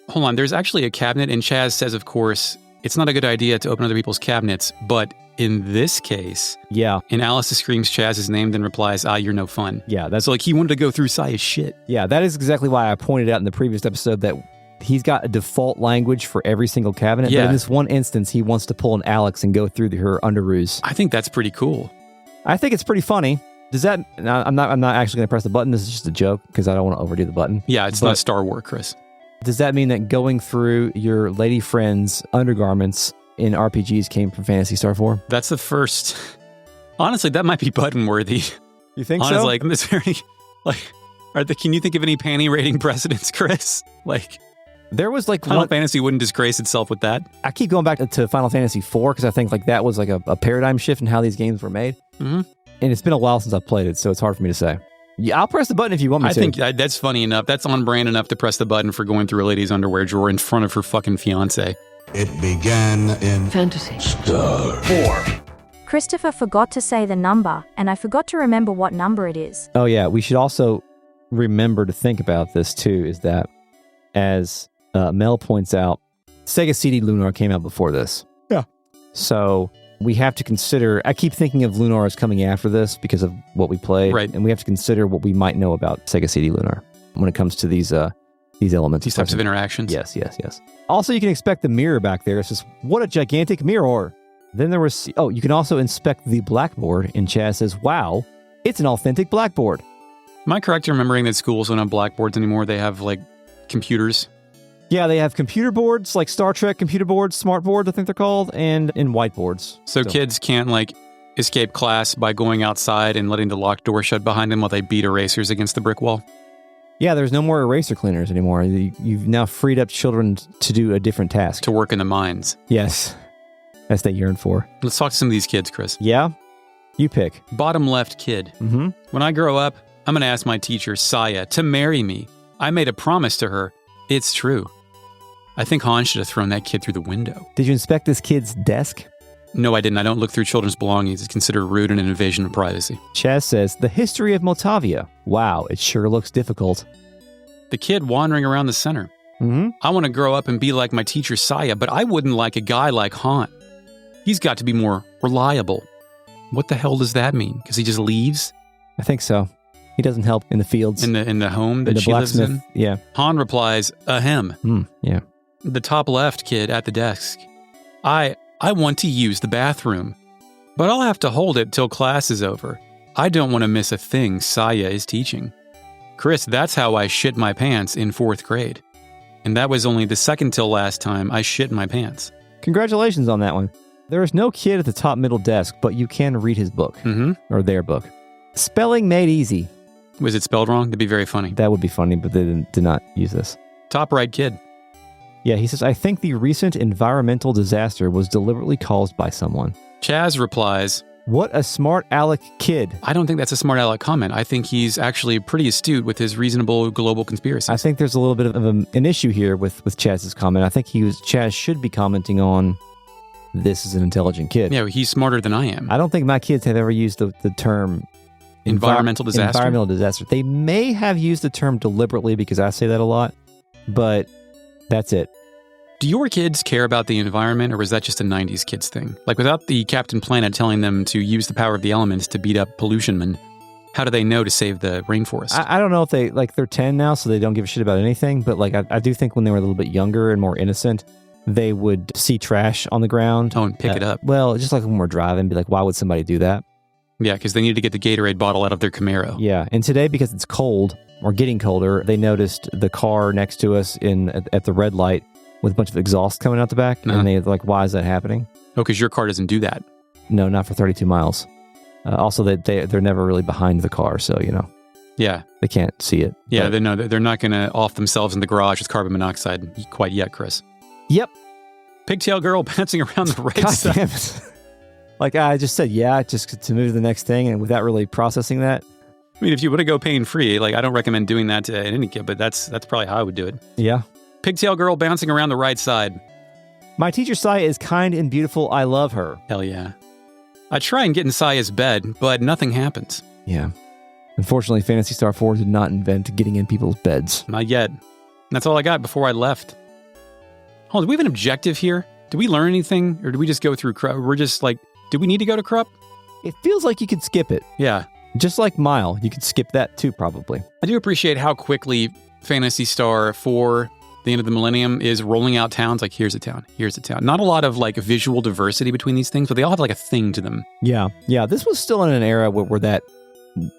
Hold on, there's actually a cabinet, and Chaz says, of course, it's not a good idea to open other people's cabinets, but in this case, in Alice Screams Chaz's name, then replies, you're no fun. Yeah, that's so like he wanted to go through Saya's shit. Yeah, that is exactly why I pointed out in the previous episode that he's got a default language for every single cabinet, but in this one instance, he wants to pull an Alex and go through her underoos. I think that's pretty cool. I think it's pretty funny. Does that? I'm not actually going to press the button. This is just a joke because I don't want to overdo the button. Yeah, it's not Star Wars, Chris. Does that mean that going through your lady friend's undergarments in RPGs came from Phantasy Star 4? That's the first. Honestly, that might be button worthy. You think Honestly, so? Like, is there any, can you think of any panty rating precedents, Chris? Like, there was like Final Fantasy wouldn't disgrace itself with that. I keep going back to Final Fantasy 4 because I think like that was like a paradigm shift in how these games were made. Mm-hmm. And it's been a while since I've played it, so it's hard for me to say. Yeah, I'll press the button if you want me to. I think that's funny enough. That's on brand enough to press the button for going through a lady's underwear drawer in front of her fucking fiance. It began in Fantasy. Star 4. Christopher forgot to say the number, and I forgot to remember what number it is. Oh yeah, we should also remember to think about this too, is that as Mel points out, Sega CD Lunar came out before this. Yeah. So we have to consider, I keep thinking of Lunar as coming after this because of what we played. Right. And we have to consider what we might know about Sega CD Lunar when it comes to these elements. These types of interactions. Yes. Also, you can inspect the mirror back there. It's just, what a gigantic mirror. Then there was, you can also inspect the blackboard, and Chaz says, wow, it's an authentic blackboard. Am I correct in remembering that schools don't have blackboards anymore? They have, like, computers? Yeah, they have computer boards, like Star Trek computer boards, smart boards, I think they're called, and whiteboards. So kids can't, like, escape class by going outside and letting the locked door shut behind them while they beat erasers against the brick wall? Yeah, there's no more eraser cleaners anymore. You've now freed up children to do a different task. To work in the mines. Yes. That's they yearn for. Let's talk to some of these kids, Chris. Yeah? You pick. Bottom left kid. Mm-hmm. When I grow up, I'm going to ask my teacher, Saya, to marry me. I made a promise to her. It's true. I think Han should have thrown that kid through the window. Did you inspect this kid's desk? No, I didn't. I don't look through children's belongings. It's considered rude and an invasion of privacy. Chaz says, the history of Motavia. Wow, it sure looks difficult. The kid wandering around the center. Mm-hmm. I want to grow up and be like my teacher, Saya, but I wouldn't like a guy like Han. He's got to be more reliable. What the hell does that mean? Because he just leaves? I think so. He doesn't help in the fields. In the home that she lives in? Yeah. Han replies, ahem. Yeah. The top left kid at the desk. I want to use the bathroom, but I'll have to hold it till class is over. I don't want to miss a thing Saya is teaching. Chris, that's how I shit my pants in 4th grade. And that was only the second till last time I shit my pants. Congratulations on that one. There is no kid at the top middle desk, but you can read his book. Mm-hmm. Or their book. Spelling made easy. Was it spelled wrong? That'd be very funny. That would be funny, but they did not use this. Top right kid. Yeah, he says, I think the recent environmental disaster was deliberately caused by someone. Chaz replies, what a smart aleck kid. I don't think that's a smart aleck comment. I think he's actually pretty astute with his reasonable global conspiracies. I think there's a little bit of an issue here with Chaz's comment. I think Chaz should be commenting on this is an intelligent kid. Yeah, he's smarter than I am. I don't think my kids have ever used the term Environmental disaster? Environmental disaster. They may have used the term deliberately because I say that a lot, but that's it. Do your kids care about the environment, or was that just a 90s kids thing? Like, without the Captain Planet telling them to use the power of the elements to beat up pollution, how do they know to save the rainforest? I don't know if they're 10 now, so they don't give a shit about anything, but like I do think when they were a little bit younger and more innocent, they would see trash on the ground. Oh, and pick it up. Well, just like when we're driving, be like, why would somebody do that? Yeah, because they needed to get the Gatorade bottle out of their Camaro. Yeah, and today, because it's cold, or getting colder, they noticed the car next to us at the red light with a bunch of exhaust coming out the back, and they're like, why is that happening? Oh, because your car doesn't do that. No, not for 32 miles. Also, they're never really behind the car, so, Yeah. they can't see it. Yeah, But- they're not going to off themselves in the garage with carbon monoxide quite yet, Chris. Yep. Pigtail girl bouncing around the right God side. damn it. Like, I just said, just to move to the next thing, and without really processing that. I mean, if you want to go pain-free, like, I don't recommend doing that to any kid, but that's probably how I would do it. Yeah. Pigtail girl bouncing around the right side. My teacher, Saya, is kind and beautiful. I love her. Hell yeah. I try and get in Saya's bed, but nothing happens. Yeah. Unfortunately, Phantasy Star 4 did not invent getting in people's beds. Not yet. That's all I got before I left. Hold on, do we have an objective here? Did we learn anything? Or do we just go through Krup? We're just like, do we need to go to Krup? It feels like you could skip it. Yeah. Just like Mile, you could skip that too, probably. I do appreciate how quickly Phantasy Star 4, the end of the millennium, is rolling out towns. Like, here's a town, here's a town. Not a lot of like visual diversity between these things, but they all have like a thing to them. Yeah. Yeah. This was still in an era where that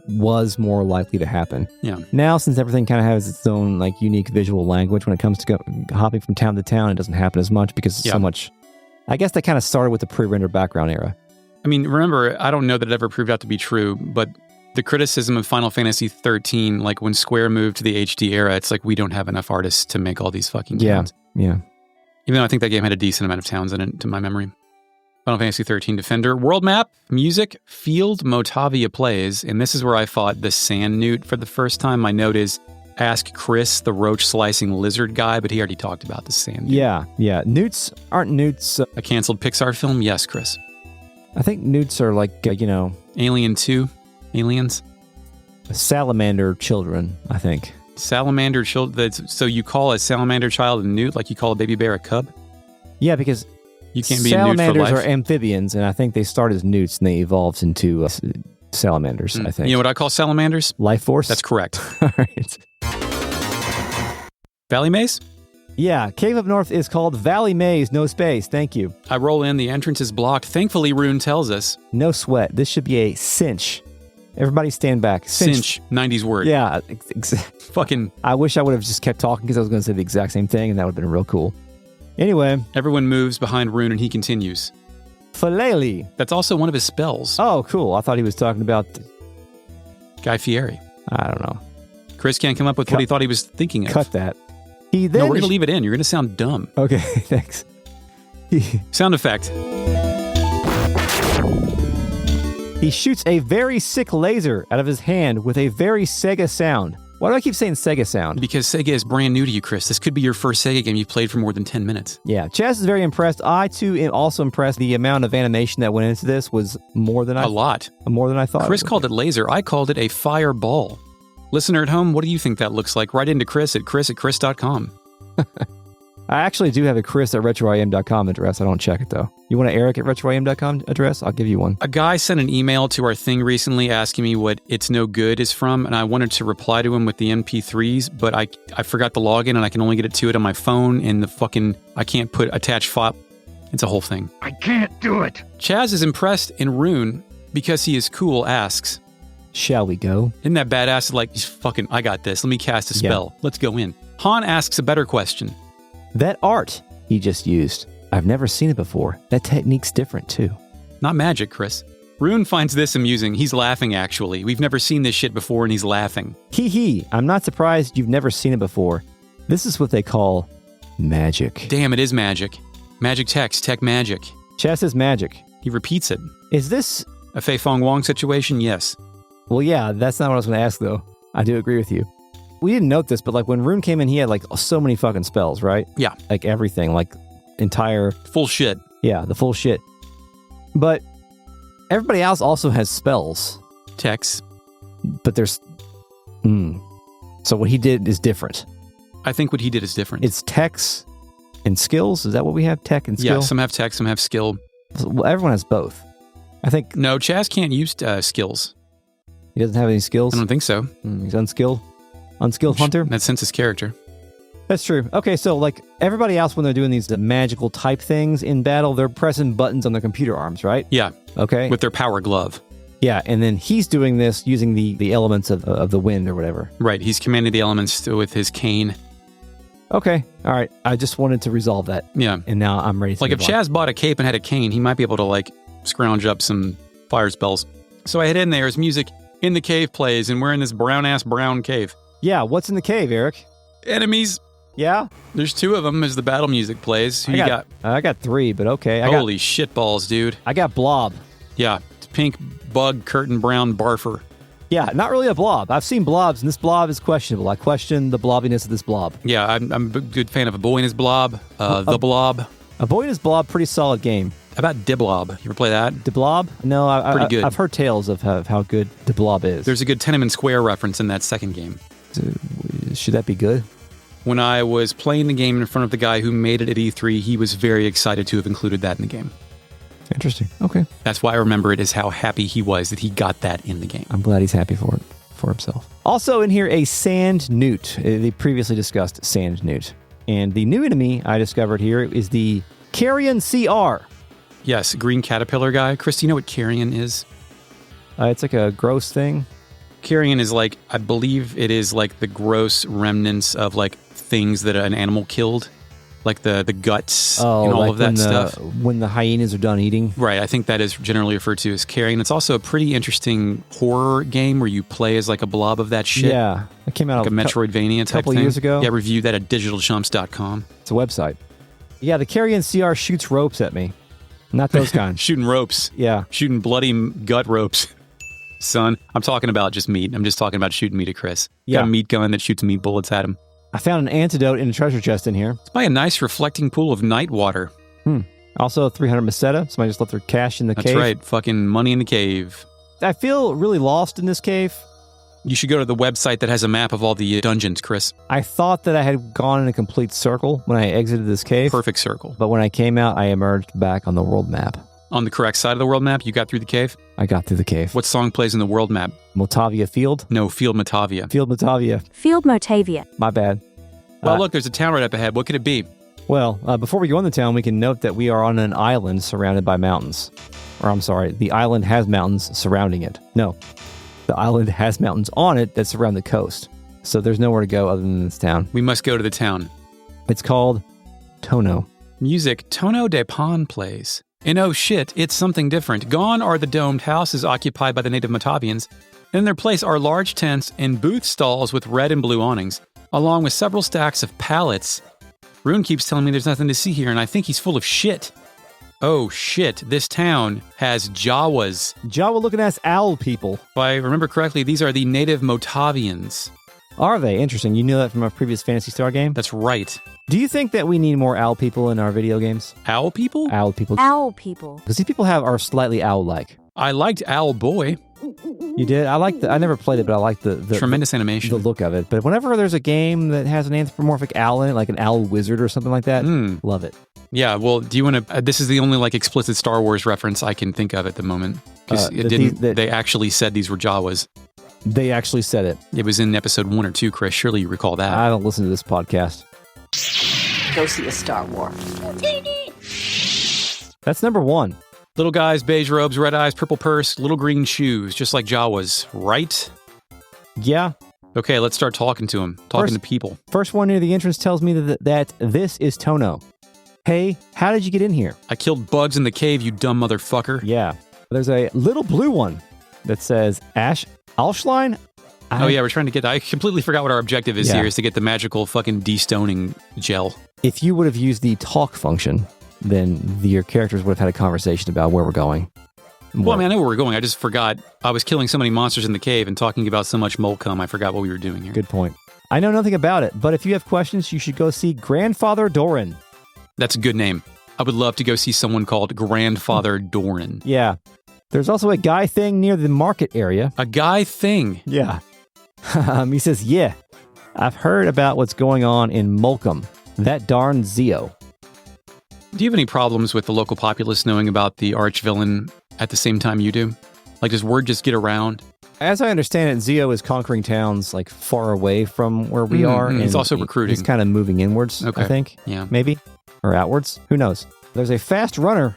was more likely to happen. Yeah. Now, since everything kind of has its own like unique visual language when it comes to hopping from town to town, it doesn't happen as much because it's so much. I guess that kind of started with the pre-rendered background era. I mean, remember, I don't know that it ever proved out to be true, but the criticism of Final Fantasy 13, like when Square moved to the HD era, it's like we don't have enough artists to make all these fucking towns. Yeah. Even though I think that game had a decent amount of towns in it, to my memory. Final Fantasy 13 Defender. World map, music, field, Motavia plays, and this is where I fought the sand newt for the first time. My note is, ask Chris, the roach-slicing lizard guy, but he already talked about the sand newt. Yeah. Newts aren't newts. A canceled Pixar film? Yes, Chris. I think newts are like, Alien 2? Aliens? salamander children, I think. Salamander children? So you call a salamander child a newt like you call a baby bear a cub? Yeah, because you can't be a newt for salamanders life. are amphibians, and I think they start as newts and they evolved into salamanders, I think. You know what I call salamanders? Life force? That's correct. All right. Valleymaze? Yeah, Cave Up North is called Valleymaze, no space. Thank you. I roll in, the entrance is blocked. Thankfully, Rune tells us. No sweat. This should be a cinch. Everybody stand back. Cinch 90s word. Yeah. Fucking. I wish I would have just kept talking because I was going to say the exact same thing, and that would have been real cool. Anyway. Everyone moves behind Rune, and he continues. Falele. That's also one of his spells. Oh, cool. I thought he was talking about Guy Fieri. I don't know. Chris can't come up with what he thought he was thinking of. Cut that. He then no, we're going to leave it in. You're going to sound dumb. Okay, thanks. Sound effect. He shoots a very sick laser out of his hand with a very Sega sound. Why do I keep saying Sega sound? Because Sega is brand new to you, Chris. This could be your first Sega game you've played for more than 10 minutes. Yeah, Chaz is very impressed. I, too, am also impressed. The amount of animation that went into this was more than I thought. Chris called it laser. I called it a fireball. Listener at home, what do you think that looks like? Write into Chris at chris@chris.com. I actually do have a chris@retroim.com address. I don't check it, though. You want an eric@retroim.com address? I'll give you one. A guy sent an email to our thing recently asking me what It's No Good is from, and I wanted to reply to him with the MP3s, but I forgot the login, and I can only get it to it on my phone, and I can't attach file. It's a whole thing. I can't do it. Chaz is impressed, and Rune, because he is cool, asks, shall we go? Isn't that badass? Like, fucking, I got this. Let me cast a spell. Let's go in. Han asks a better question. That art he just used, I've never seen it before. That technique's different, too. Not magic, Chris. Rune finds this amusing. He's laughing, actually. We've never seen this shit before, and he's laughing. Hee. I'm not surprised you've never seen it before. This is what they call magic. Damn, it is magic. Magic text, tech magic. Chess is magic. He repeats it. Is this a Fei Fong Wong situation? Yes. Well, yeah, that's not what I was going to ask, though. I do agree with you. We didn't note this, but like when Rune came in, he had like so many fucking spells, right? Yeah. Like everything, like entire... Full shit. Yeah, the full shit. But everybody else also has spells. Tex. But there's... So what he did is different. I think what he did is different. It's techs and skills? Is that what we have? Tech and skill? Yeah, some have tech, some have skill. Well, everyone has both. I think... No, Chaz can't use skills. He doesn't have any skills? I don't think so. He's unskilled? Unskilled hunter? That's since his character. That's true. Okay, so like everybody else when they're doing these magical type things in battle, they're pressing buttons on their computer arms, right? Yeah. Okay. With their power glove. Yeah, and then he's doing this using the elements of the wind or whatever. Right, he's commanding the elements with his cane. Okay, all right. I just wanted to resolve that. Yeah. And now I'm ready to Like if Chaz bought a cape and had a cane, he might be able to like scrounge up some fire spells. So I head in there, his music in the cave plays, and we're in this brown cave. Yeah, what's in the cave, Eric? Enemies. Yeah? There's 2 of them as the battle music plays. Who you got? I got 3, but okay. Holy shitballs, dude. I got Blob. Yeah, pink bug curtain brown barfer. Yeah, not really a blob. I've seen blobs, and this blob is questionable. I question the blobbiness of this blob. Yeah, I'm a good fan of A Boy and His Blob, The Blob. A Boy and His Blob, pretty solid game. How about Diblob? You ever play that? Diblob? No, Pretty good. I've heard tales of how good Diblob is. There's a good Tenement Square reference in that second game. Should that be good? When I was playing the game in front of the guy who made it at E3, he was very excited to have included that in the game. Interesting. Okay. That's why I remember it, is how happy he was that he got that in the game. I'm glad he's happy for it, for himself. Also in here, a sand newt. The previously discussed sand newt. And the new enemy I discovered here is the Carrion CR. Yes, green caterpillar guy. Chris, do you know what carrion is? It's like a gross thing. Carrion is like, I believe it is like the gross remnants of like things that an animal killed. Like the guts and all like of that stuff. When the hyenas are done eating. Right, I think that is generally referred to as carrion. It's also a pretty interesting horror game where you play as like a blob of that shit. Yeah, it came out like a Metroidvania type couple thing. years ago. Yeah, review that at digitalchumps.com. It's a website. Yeah, the Carrion CR shoots ropes at me. Not those kinds. Shooting ropes. Yeah. Shooting bloody gut ropes. Son, I'm talking about just meat. I'm just talking about shooting meat at Chris. Yeah. Got a meat gun that shoots meat bullets at him. I found an antidote in a treasure chest in here. It's by a nice reflecting pool of night water. Also, 300 meseta. Somebody just left their cash in the cave. That's right. Fucking money in the cave. I feel really lost in this cave. You should go to the website that has a map of all the dungeons, Chris. I thought that I had gone in a complete circle when I exited this cave. Perfect circle. But when I came out, I emerged back on the world map. On the correct side of the world map, you got through the cave? I got through the cave. What song plays in the world map? Motavia Field? No, Field Motavia. Field Motavia. Field Motavia. My bad. Well, look, there's a town right up ahead. What could it be? Well, before we go in the town, we can note that we are on an island surrounded by mountains. Or I'm sorry, the island has mountains surrounding it. No, the island has mountains on it that surround the coast. So there's nowhere to go other than this town. We must go to the town. It's called Tonoe. Music, Tonoe de Pan plays. And oh shit, it's something different. Gone are the domed houses occupied by the native Motavians. In their place are large tents and booth stalls with red and blue awnings, along with several stacks of pallets. Rune keeps telling me there's nothing to see here, and I think he's full of shit. Oh shit, this town has Jawas. Jawa-looking ass owl people. If I remember correctly, these are the native Motavians. Are they? Interesting. You knew that from a previous Phantasy Star game? That's right. Do you think that we need more owl people in our video games? Owl people? Owl people. Owl people. Because these people are slightly owl-like. I liked Owl Boy. You did? I never played it, but I like the Tremendous animation. The look of it. But whenever there's a game that has an anthropomorphic owl in it, like an owl wizard or something like that, love it. Yeah, well, do you want to... this is the only like explicit Star Wars reference I can think of at the moment. Because they actually said these were Jawas. They actually said it. It was in episode 1 or 2, Chris. Surely you recall that. I don't listen to this podcast. Go see a Star Wars. That's number 1. Little guys, beige robes, red eyes, purple purse, little green shoes, just like Jawas, right? Yeah. Okay, let's start talking to him. To people. First one near the entrance tells me that this is Tonoe. Hey, how did you get in here? I killed bugs in the cave, you dumb motherfucker. Yeah. There's a little blue one that says Alschlein? Oh yeah, we're trying to get that. I completely forgot what our objective is here, is to get the magical fucking de-stoning gel. If you would have used the talk function, then your characters would have had a conversation about where we're going. Well, I mean, I know where we're going. I just forgot. I was killing so many monsters in the cave and talking about so much mole cum, I forgot what we were doing here. Good point. I know nothing about it, but if you have questions, you should go see Grandfather Doran. That's a good name. I would love to go see someone called Grandfather Doran. Yeah. There's also a guy thing near the market area. A guy thing? Yeah. He says, yeah, I've heard about what's going on in Molcom. That darn Zeo. Do you have any problems with the local populace knowing about the arch-villain at the same time you do? Like, does word just get around? As I understand it, Zeo is conquering towns like far away from where we are. And he's also recruiting. He's kind of moving inwards, I think. Yeah. Maybe. Or outwards. Who knows? There's a fast runner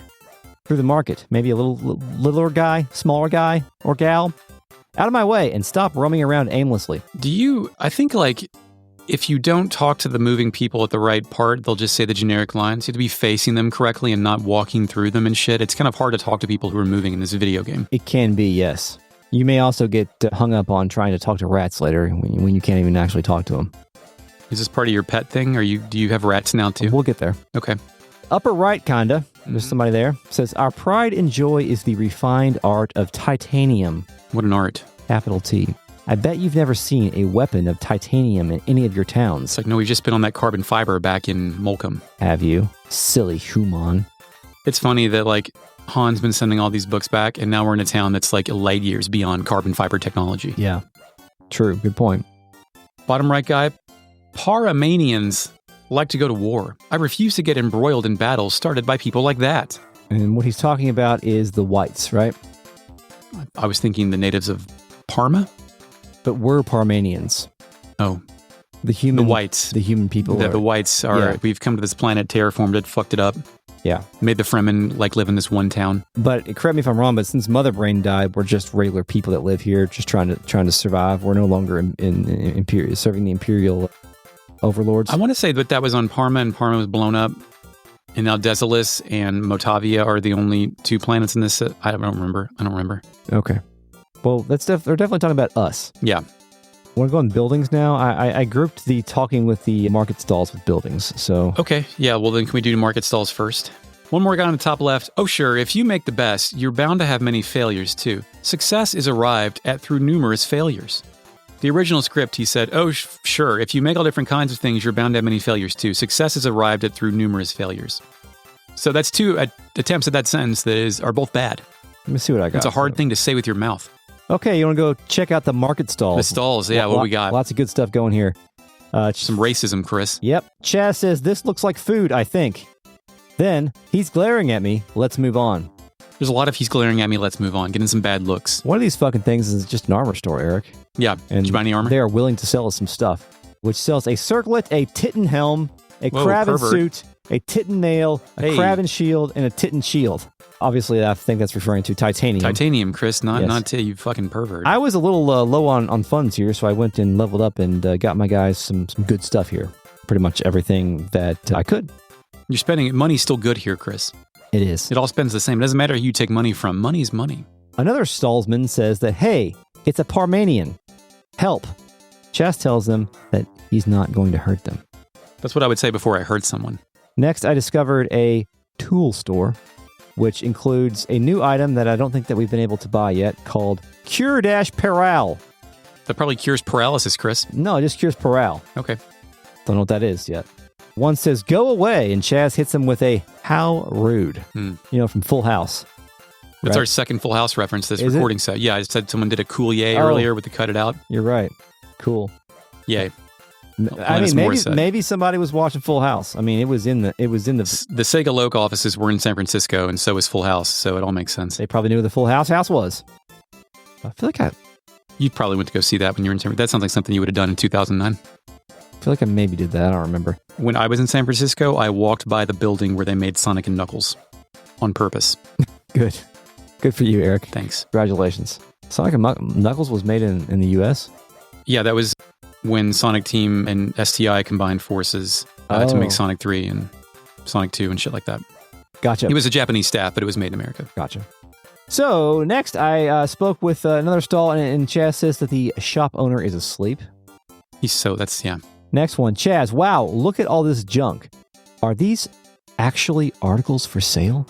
through the market. Maybe a littler guy, smaller guy, or gal. Out of my way and stop roaming around aimlessly. I think, like, if you don't talk to the moving people at the right part, they'll just say the generic lines. You have to be facing them correctly and not walking through them and shit. It's kind of hard to talk to people who are moving in this video game. It can be, yes. You may also get hung up on trying to talk to rats later when you can't even actually talk to them. Is this part of your pet thing, or do you have rats now too? We'll get there. Okay. Upper right, kinda. There's somebody there. Says, our pride and joy is the refined art of titanium. What an art. Capital T. I bet you've never seen a weapon of titanium in any of your towns. It's like, no, we've just been on that carbon fiber back in Molcom. Have you? Silly human. It's funny that, like, Han's been sending all these books back, and now we're in a town that's, like, light years beyond carbon fiber technology. Yeah. True. Good point. Bottom right guy. Paramanians like to go to war. I refuse to get embroiled in battles started by people like that. And what he's talking about is the whites, right? I was thinking the natives of Parma? But we're Parmanians. Oh. The whites. The human people. The whites are, yeah. We've come to this planet, terraformed it, fucked it up. Yeah. Made the Fremen, like, live in this one town. But correct me if I'm wrong, but since Mother Brain died, we're just regular people that live here, just trying to survive. We're no longer in serving the Imperial overlords. I want to say that was on Parma, and Parma was blown up. And now Desalis and Motavia are the only two planets in this. I don't remember. Okay. Well, they're definitely talking about us. Yeah. Want to go on buildings now? I grouped the talking with the market stalls with buildings, so... Okay, yeah, well then can we do market stalls first? One more guy on the top left. Oh sure, if you make the best, you're bound to have many failures too. Success is arrived at through numerous failures. The original script, he said, sure, if you make all different kinds of things, you're bound to have many failures too. Success is arrived at through numerous failures. So that's two attempts at that sentence that are both bad. Let me see what I got. It's a hard thing to say with your mouth. Okay, you want to go check out the market stalls? The stalls, yeah, what we got? Lots of good stuff going here. Some racism, Chris. Yep. Chaz says, this looks like food, I think. Then, he's glaring at me. Let's move on. There's a lot of he's glaring at me, let's move on. Getting some bad looks. One of these fucking things is just an armor store, Eric. Yeah. And did you buy any armor? They are willing to sell us some stuff, which sells a circlet, a Titan helm, a Kraven suit, a Titan nail, a Kraven shield, and a Titan shield. Obviously, I think that's referring to titanium. Titanium, Chris, not you fucking pervert. I was a little low on funds here, so I went and leveled up and got my guys some good stuff here. Pretty much everything that I could. You're spending money's still good here, Chris. It is. It all spends the same. It doesn't matter who you take money from. Money's money. Another stallsman says that, hey, it's a Parmanian. Help. Chas tells them that he's not going to hurt them. That's what I would say before I hurt someone. Next, I discovered a tool store, which includes a new item that I don't think that we've been able to buy yet called Cure-Paral. That probably cures paralysis, Chris. No, it just cures Paral. Okay. Don't know what that is yet. One says, go away, and Chaz hits him with a how rude. You know, from Full House. That's right? our second Full House reference this Is recording set. Yeah, I said someone did a cool yay earlier with the cut it out. You're right. Cool. Yay. I mean, maybe somebody was watching Full House. I mean, it was in the Sega local offices were in San Francisco, and so was Full House, so it all makes sense. They probably knew who the Full House was. I feel like you probably went to go see that when you were in San Francisco. That sounds like something you would have done in 2009. I feel like I maybe did that. I don't remember. When I was in San Francisco, I walked by the building where they made Sonic and Knuckles on purpose. Good for you, Eric. Thanks. Congratulations. Sonic and Knuckles was made in the U.S.? Yeah, that was when Sonic Team and STI combined forces to make Sonic 3 and Sonic 2 and shit like that. Gotcha. It was a Japanese staff, but it was made in America. Gotcha. So, next, I spoke with another stall, and Chaz says that the shop owner is asleep. Yeah. Next one, Chaz, wow, look at all this junk. Are these actually articles for sale?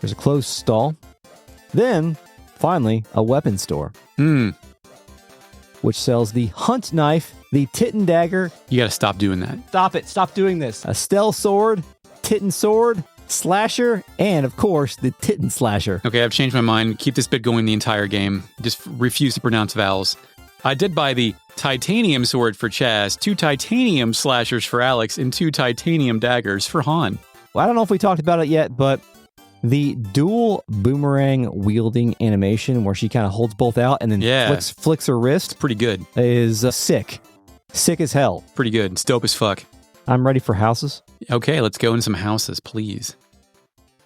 There's a closed stall. Then, finally, a weapon store. Which sells the hunt knife, the Titan dagger. You gotta stop doing that. Stop it. Stop doing this. A stealth sword, Titan sword, Slasher, and of course, the Titan Slasher. Okay, I've changed my mind. Keep this bit going the entire game. Just refuse to pronounce vowels. I did buy the titanium sword for Chaz, 2 titanium slashers for Alex, and 2 titanium daggers for Han. Well, I don't know if we talked about it yet, but the dual boomerang wielding animation where she kind of holds both out and then flicks her wrist Pretty good. is sick. Sick as hell. Pretty good. It's dope as fuck. I'm ready for houses. Okay, let's go in some houses, please.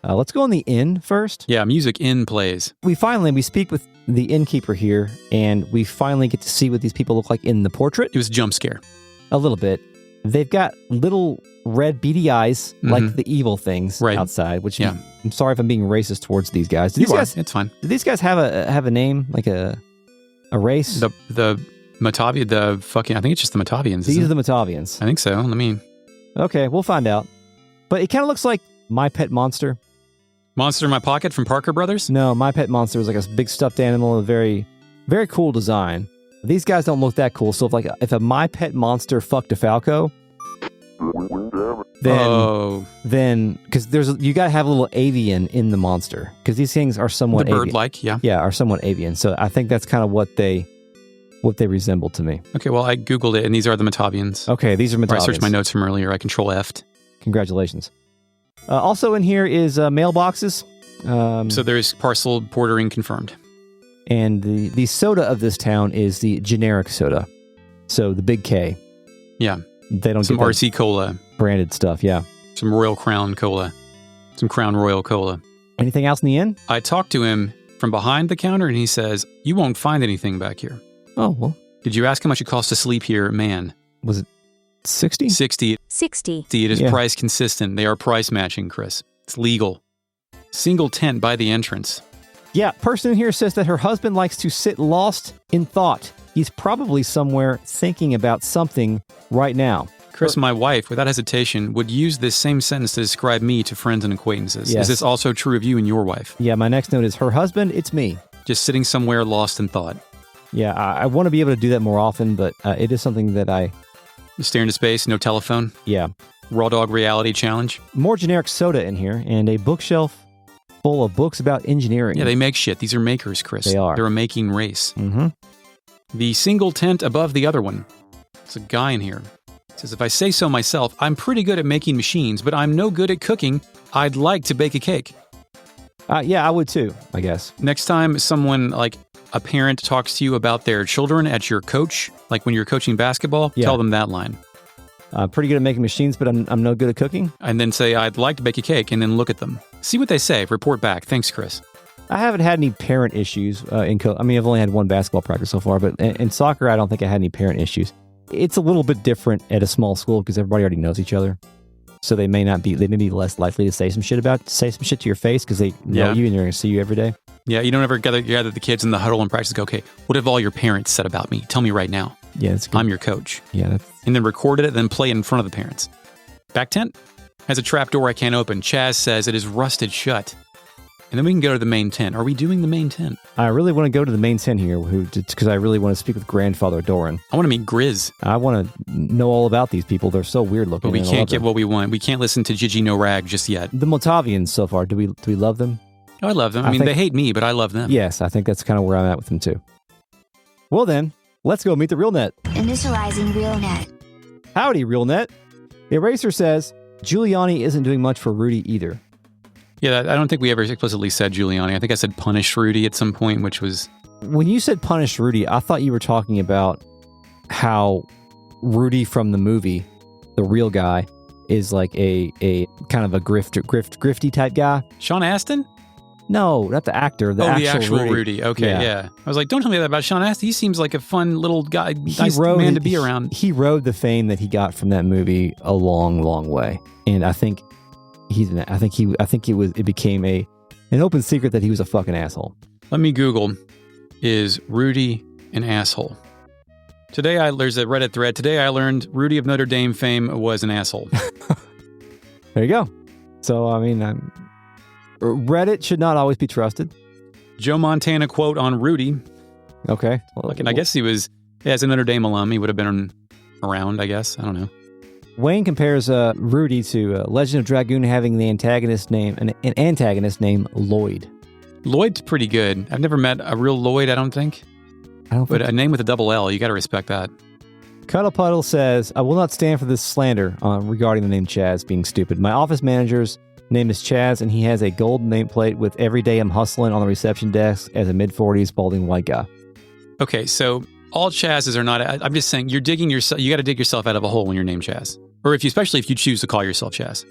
Let's go on the inn first. Yeah, music in plays. We speak with the innkeeper here, and we finally get to see what these people look like in the portrait. It was a jump scare. A little bit. They've got little red beady eyes, like the evil things outside, which I'm sorry if I'm being racist towards these guys. It's fine. Do these guys have a name, like a race? The Matavian, I think it's just the Matavians. These are the Matavians. I think so. Okay, we'll find out. But it kind of looks like My Pet Monster. Monster in My Pocket from Parker Brothers? No, My Pet Monster was like a big stuffed animal, a very, very cool design. These guys don't look that cool. So if a My Pet Monster fucked a Falco, then because you got to have a little avian in the monster, because these things are somewhat bird-like, are somewhat avian. So I think that's kind of what they resemble to me. Okay, well, I Googled it, and these are the Matavians. Okay, these are Matavians. I searched my notes from earlier. I Control F'd. Congratulations. Also in here is mailboxes. So there's parcel portering confirmed. And the soda of this town is the generic soda. So the big K. Yeah. They don't some get RC Cola. Branded stuff, yeah. Some Royal Crown Cola. Some Crown Royal Cola. Anything else in the inn? I talked to him from behind the counter, and he says, "You won't find anything back here." Oh, well. Did you ask how much it costs to sleep here, man? Was it 60? 60. 60. It is price consistent. They are price matching, Chris. It's legal. Single tent by the entrance. Yeah, person in here says that her husband likes to sit lost in thought. He's probably somewhere thinking about something right now. Chris, my wife, without hesitation, would use this same sentence to describe me to friends and acquaintances. Yes. Is this also true of you and your wife? Yeah, my next note is her husband, it's me. Just sitting somewhere lost in thought. Yeah, I want to be able to do that more often, but it is something that I... Stare into space, no telephone. Yeah. Raw dog reality challenge. More generic soda in here, and a bookshelf full of books about engineering. Yeah, they make shit. These are makers, Chris. They are. They're a making race. Mm-hmm. The single tent above the other one. There's a guy in here. It says, if I say so myself, I'm pretty good at making machines, but I'm no good at cooking. I'd like to bake a cake. Yeah, I would too, I guess. Next time someone, like a parent, talks to you about their children at your coach, like when you're coaching basketball, tell them that line. Pretty good at making machines, but I'm no good at cooking. And then say, I'd like to bake a cake, and then look at them. See what they say. Report back. Thanks, Chris. I haven't had any parent issues in I mean, I've only had one basketball practice so far, but in soccer, I don't think I had any parent issues. It's a little bit different at a small school because everybody already knows each other. So they may be less likely to say some shit to your face because they know you and they're going to see you every day. Yeah, you don't ever gather the kids in the huddle and practice and go, okay, what have all your parents said about me? Tell me right now. Yeah, that's good. I'm your coach. Yeah, and then record it, then play it in front of the parents. Back tent has a trap door I can't open. Chaz says it is rusted shut. And then we can go to the main tent. Are we doing the main tent? I really want to go to the main tent here because I really want to speak with Grandfather Doran. I want to meet Grizz. I want to know all about these people. They're so weird looking. But we can't get what we want. We can't listen to Gigi No Rag just yet. The Motavians so far, do we love them? Oh, I love them. I mean, they hate me, but I love them. Yes, I think that's kind of where I'm at with them too. Well then, let's go meet the RealNet. Initializing RealNet. Howdy, RealNet. Eraser says, Giuliani isn't doing much for Rudy either. Yeah, I don't think we ever explicitly said Giuliani. I think I said punish Rudy at some point, which was... When you said punish Rudy, I thought you were talking about how Rudy from the movie, the real guy, is like a kind of a grifty type guy. Sean Astin? No, not the actor. The actual Rudy. Okay, yeah. I was like, don't tell me that about Sean Astin. He seems like a fun little guy, nice man to be around. He rode the fame that he got from that movie a long, long way, and I think it became an open secret that he was a fucking asshole. Let me Google, is Rudy an asshole? Today there's a Reddit thread. Today I learned Rudy of Notre Dame fame was an asshole. There you go. So, I mean, Reddit should not always be trusted. Joe Montana quote on Rudy. Okay. I guess he was, as a Notre Dame alum, he would have been around, I guess. I don't know. Wayne compares Rudy to Legend of Dragoon having the antagonist name an antagonist named Lloyd. Lloyd's pretty good. I've never met a real Lloyd, I don't think. But a name with a double L, you got to respect that. Cuddle Puddle says, I will not stand for this slander regarding the name Chaz being stupid. My office manager's name is Chaz, and he has a gold nameplate with "Every day I'm hustling" on the reception desk as a mid-40s balding white guy. Okay, so all Chazes are not... I'm just saying, you got to dig yourself out of a hole when you're named Chaz. Or especially if you choose to call yourself Chaz.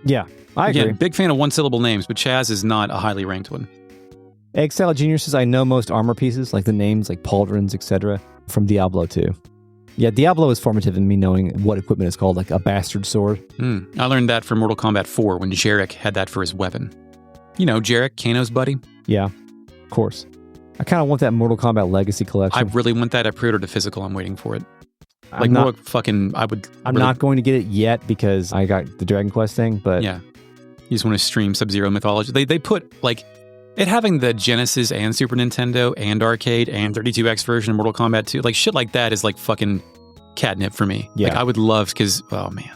Yeah, I agree. Again, big fan of one-syllable names, but Chaz is not a highly ranked one. Egg Salad Jr. says, I know most armor pieces, like the names like pauldrons, etc., from Diablo 2. Yeah, Diablo is formative in me knowing what equipment is called, like a bastard sword. I learned that from Mortal Kombat 4 when Jarek had that for his weapon. You know, Jarek, Kano's buddy. Yeah, of course. I kind of want that Mortal Kombat Legacy collection. I really want that. I pre-ordered a physical. I'm waiting for it. I'm not going to get it yet because I got the Dragon Quest thing, but... Yeah. You just want to stream Sub-Zero mythology. They put, like... It having the Genesis and Super Nintendo and arcade and 32X version of Mortal Kombat 2, like shit like that is like fucking catnip for me. Yeah. Like I would love, because, oh man.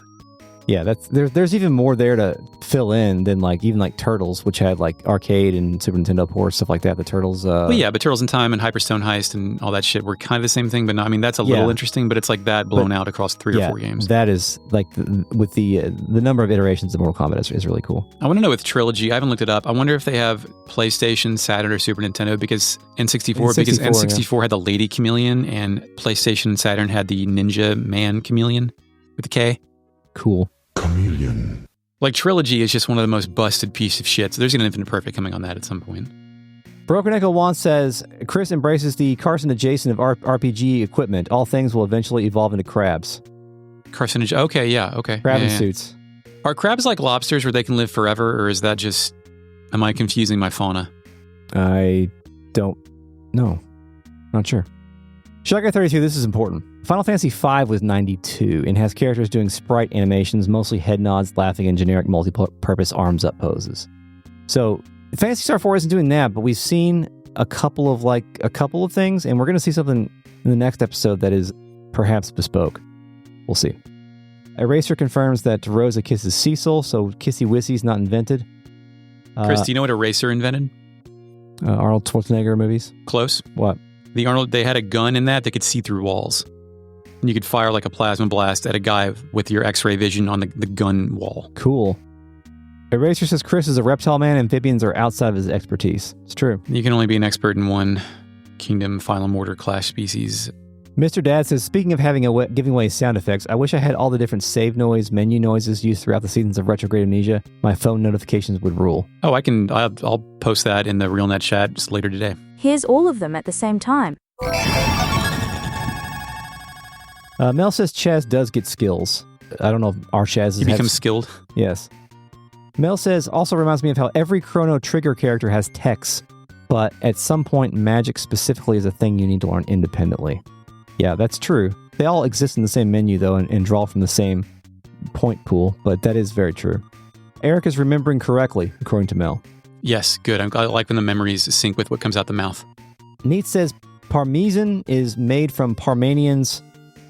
Yeah, there's even more there to fill in than like even like Turtles, which had like arcade and Super Nintendo ports, stuff like that. The Turtles. Well, yeah, but Turtles in Time and Hyperstone Heist and all that shit were kind of the same thing. But no, I mean that's a little interesting, but it's like that blown out across 3 or 4 games. That is like with the number of iterations of Mortal Kombat is really cool. I want to know with Trilogy. I haven't looked it up. I wonder if they have PlayStation, Saturn, or Super Nintendo because N64 because N64 had the Lady Chameleon and PlayStation and Saturn had the Ninja Man Chameleon with the K. Cool. Chameleon. Like, Trilogy is just one of the most busted piece of shit, so there's an Infinite Perfect coming on that at some point. Broken Echo One says, Chris embraces the carcinogation of RPG equipment. All things will eventually evolve into crabs. Carcinage, okay, yeah, okay. Crab in suits. Are crabs like lobsters where they can live forever, or is that just, am I confusing my fauna? I don't know. Not sure. Shotgun 32, this is important. Final Fantasy V was 92 and has characters doing sprite animations, mostly head nods, laughing, and generic multi-purpose arms up poses. So Phantasy Star 4 isn't doing that, but we've seen a couple of things, and we're going to see something in the next episode that is perhaps bespoke. We'll see. Eraser confirms that Rosa kisses Cecil, so Kissy Wissy's not invented. Chris, do you know what Eraser invented? Arnold Schwarzenegger movies. Close. What? They had a gun in that could see through walls. And you could fire like a plasma blast at a guy with your X-ray vision on the gun wall. Cool. Eraser says Chris is a reptile man. Amphibians are outside of his expertise. It's true. You can only be an expert in one kingdom, phylum, order, class, species. Mr. Dad says, speaking of giving away sound effects, I wish I had all the different save noise, menu noises used throughout the seasons of Retrograde Amnesia. My phone notifications would rule. Oh, I'll post that in the RealNet chat just later today. Here's all of them at the same time. Mel says Chaz does get skills. I don't know if our Chaz becomes skilled. Yes. Mel says, also reminds me of how every Chrono Trigger character has techs, but at some point, magic specifically is a thing you need to learn independently. Yeah, that's true. They all exist in the same menu, though, and draw from the same point pool, but that is very true. Eric is remembering correctly, according to Mel. Yes, good. I like when the memories sync with what comes out the mouth. Neat says, Parmesan is made from Parmanians,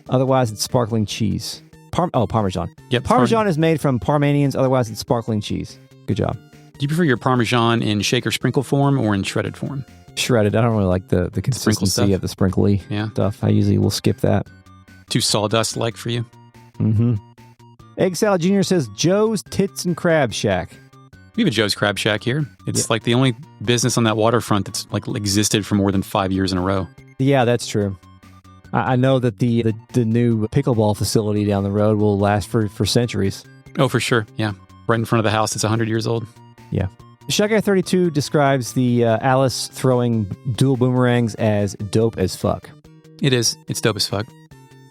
otherwise it's sparkling cheese. Parmesan. Yep, Parmesan is made from Parmanians, otherwise it's sparkling cheese. Good job. Do you prefer your Parmesan in shake or sprinkle form or in shredded form? Shredded. I don't really like the consistency of the sprinkly stuff. I usually will skip that. Too sawdust-like for you? Mm-hmm. Egg Salad Jr. says, Joe's Tits and Crab Shack. We have a Joe's Crab Shack here. It's like the only business on that waterfront that's like existed for more than 5 years in a row. Yeah, that's true. I know that the new pickleball facility down the road will last for centuries. Oh, for sure. Yeah. Right in front of the house that's 100 years old. Yeah. Shotgun 32 describes the Alice throwing dual boomerangs as dope as fuck. It is. It's dope as fuck.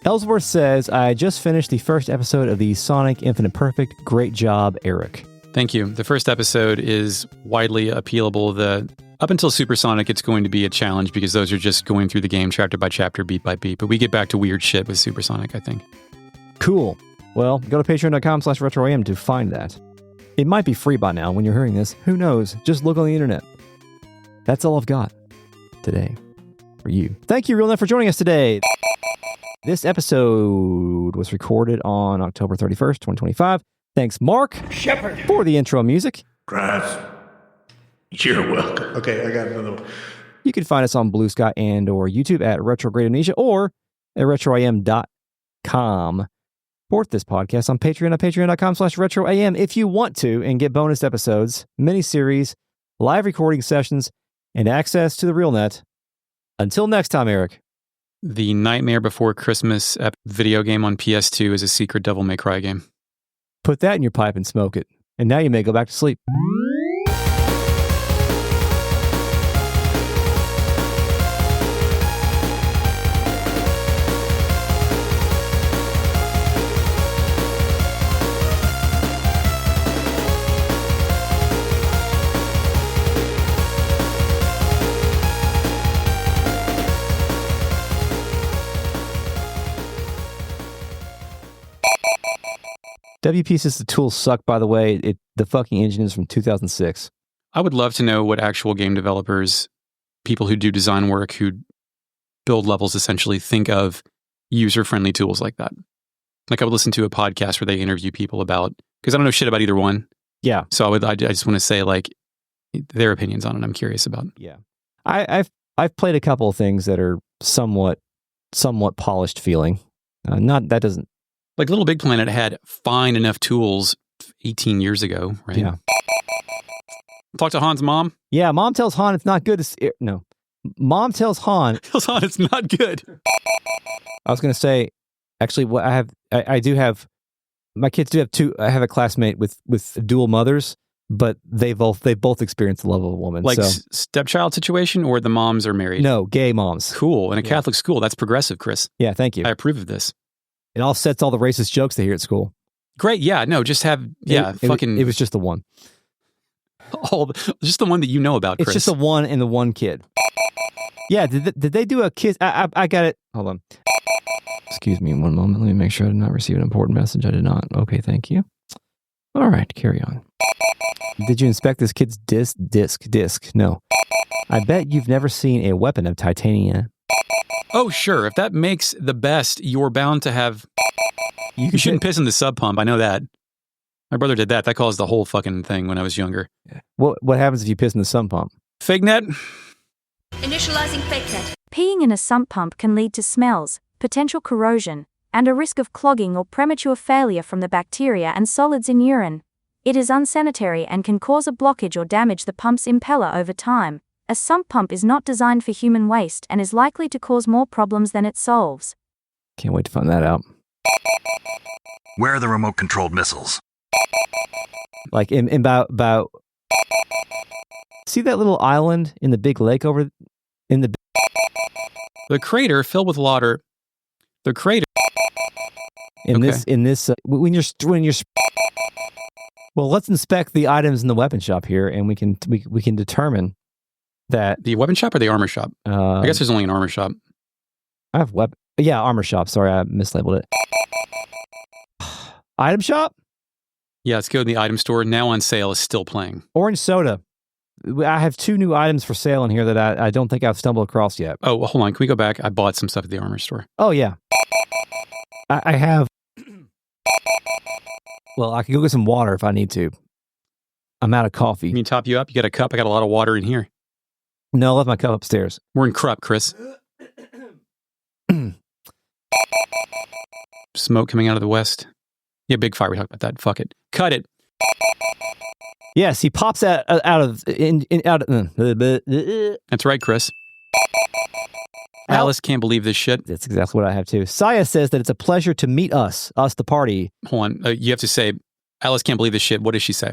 Ellsworth says, I just finished the first episode of the Sonic Infinite Perfect. Great job, Eric. Thank you. The first episode is widely appealable. Up until Supersonic, it's going to be a challenge because those are just going through the game chapter by chapter, beat by beat. But we get back to weird shit with Supersonic, I think. Cool. Well, go to patreon.com/retroam to find that. It might be free by now when you're hearing this. Who knows? Just look on the internet. That's all I've got today for you. Thank you, RealNet, for joining us today. This episode was recorded on October 31st, 2025. Thanks, Mark Shepard. for the intro music. Grass. You're welcome. Okay, I got another one. You can find us on Bluesky and or YouTube at Retrograde Amnesia or at retroam.com. Support this podcast on Patreon at patreon.com/retroam if you want to and get bonus episodes, mini-series, live recording sessions, and access to the real net. Until next time, Eric. The Nightmare Before Christmas video game on PS2 is a secret Devil May Cry game. Put that in your pipe and smoke it. And now you may go back to sleep. WP says the tools suck, by the way. The fucking engine is from 2006. I would love to know what actual game developers, people who do design work, who build levels essentially, think of user-friendly tools like that. Like I would listen to a podcast where they interview people about, because I don't know shit about either one. Yeah. So I just want to say like their opinions on it. I'm curious about. Yeah. I've played a couple of things that are somewhat polished feeling. That doesn't. Like Little Big Planet had fine enough tools 18 years ago, right? Yeah. Talk to Han's mom. Yeah, mom tells Han it's not good. No. Mom tells Han. Tells Han it's not good. I was going to say, actually, what I do have, my kids do have two. I have a classmate with dual mothers, but they both experienced the love of a woman. Like so. Stepchild situation, or the moms are married? No, gay moms. Cool. In a Catholic school, that's progressive, Chris. Yeah, thank you. I approve of this. It offsets all the racist jokes they hear at school. Great. Yeah. No, just have, It was just the one. Just the one that you know about, Chris. It's just the one and the one kid. Yeah. Did they do a kiss? I got it. Hold on. Excuse me one moment. Let me make sure I did not receive an important message. I did not. Okay. Thank you. All right. Carry on. Did you inspect this kid's disc? No. I bet you've never seen a weapon of titanium. Oh, sure. If that makes the best, you're bound to have... You shouldn't piss in the sub pump. I know that. My brother did that. That caused the whole fucking thing when I was younger. What happens if you piss in the sump pump? Fig net? Initializing fake net. Peeing in a sump pump can lead to smells, potential corrosion, and a risk of clogging or premature failure from the bacteria and solids in urine. It is unsanitary and can cause a blockage or damage the pump's impeller over time. A sump pump is not designed for human waste and is likely to cause more problems than it solves. Can't wait to find that out. Where are the remote-controlled missiles? Like in about. See that little island in the big lake over in the. The crater filled with water. The crater. When you're. Well, let's inspect the items in the weapon shop here, and we can determine that the weapon shop or the armor shop. I guess there's only an armor shop. I have armor shop. Sorry, I mislabeled it. Item shop? Yeah, let's go to the item store. Now on sale is still playing. Orange soda. I have 2 new items for sale in here that I don't think I've stumbled across yet. Oh, well, hold on. Can we go back? I bought some stuff at the armor store. Oh, yeah. I have... Well, I can go get some water if I need to. I'm out of coffee. You mean top you up? You got a cup? I got a lot of water in here. No, I left my cup upstairs. We're in Krup, Chris. Smoke coming out of the west. Yeah, big fire. We talked about that. Fuck it. Cut it. Yes, he pops out of. That's right, Chris. Alice can't believe this shit. That's exactly what I have too. Saya says that it's a pleasure to meet us the party. Hold on. You have to say, Alice can't believe this shit. What does she say?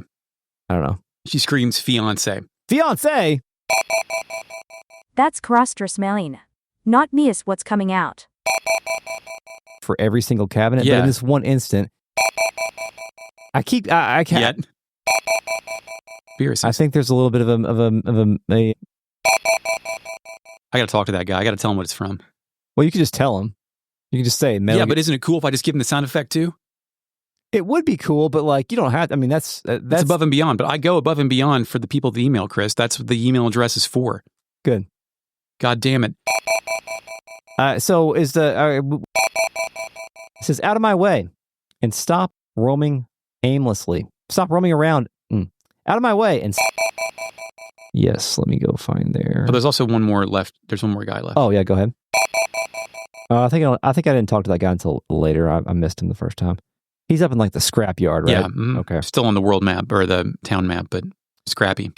I don't know. She screams, fiance. Fiance? That's Crastris Melina. Not miss what's coming out. For every single cabinet, yeah. But in this one instant, I can't. Yet. I think there's a little bit of a I got to talk to that guy. I got to tell him what it's from. Well, you can just tell him. You can just say, yeah, but isn't it cool if I just give him the sound effect too? It would be cool, but like you don't have. I mean, that's above and beyond. But I go above and beyond for the people that email, Chris. That's what the email address is for. Good. God damn it. So is the it says out of my way and stop roaming aimlessly. Stop roaming around. Out of my way and. Yes, let me go find there. Oh, there's also one more left. There's one more guy left. Oh yeah, go ahead. I think I didn't talk to that guy until later. I missed him the first time. He's up in like the scrap yard, right? Yeah. Okay. Still on the world map or the town map, but scrappy.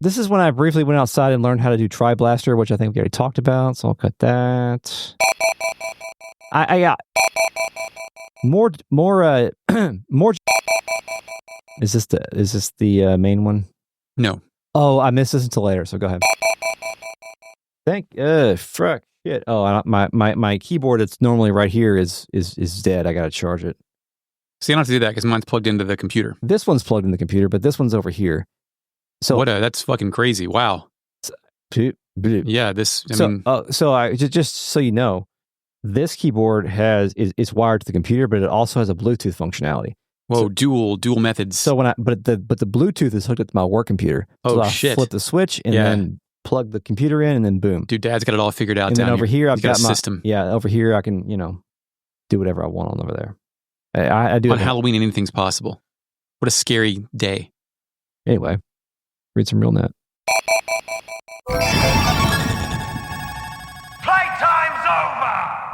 This is when I briefly went outside and learned how to do Tri-Blaster, which I think we already talked about. So I'll cut that. I got more. Is this the main one? No. Oh, I missed this until later. So go ahead. Fuck shit. Oh, my keyboard that's normally right here is dead. I gotta charge it. See, I don't have to do that because mine's plugged into the computer. This one's plugged in the computer, but this one's over here. So that's fucking crazy. Wow. Yeah, so I just so you know, this keyboard is wired to the computer, but it also has a Bluetooth functionality. Whoa, so, dual methods. So when the Bluetooth is hooked up to my work computer. So I shit. flip the switch and then plug the computer in and then boom. Dude, Dad's got it all figured out. And then over here I've got my system. Yeah, over here I can, do whatever I want on over there. I do on Halloween, anything's possible. What a scary day. Anyway, read some RealNet. Playtime's over!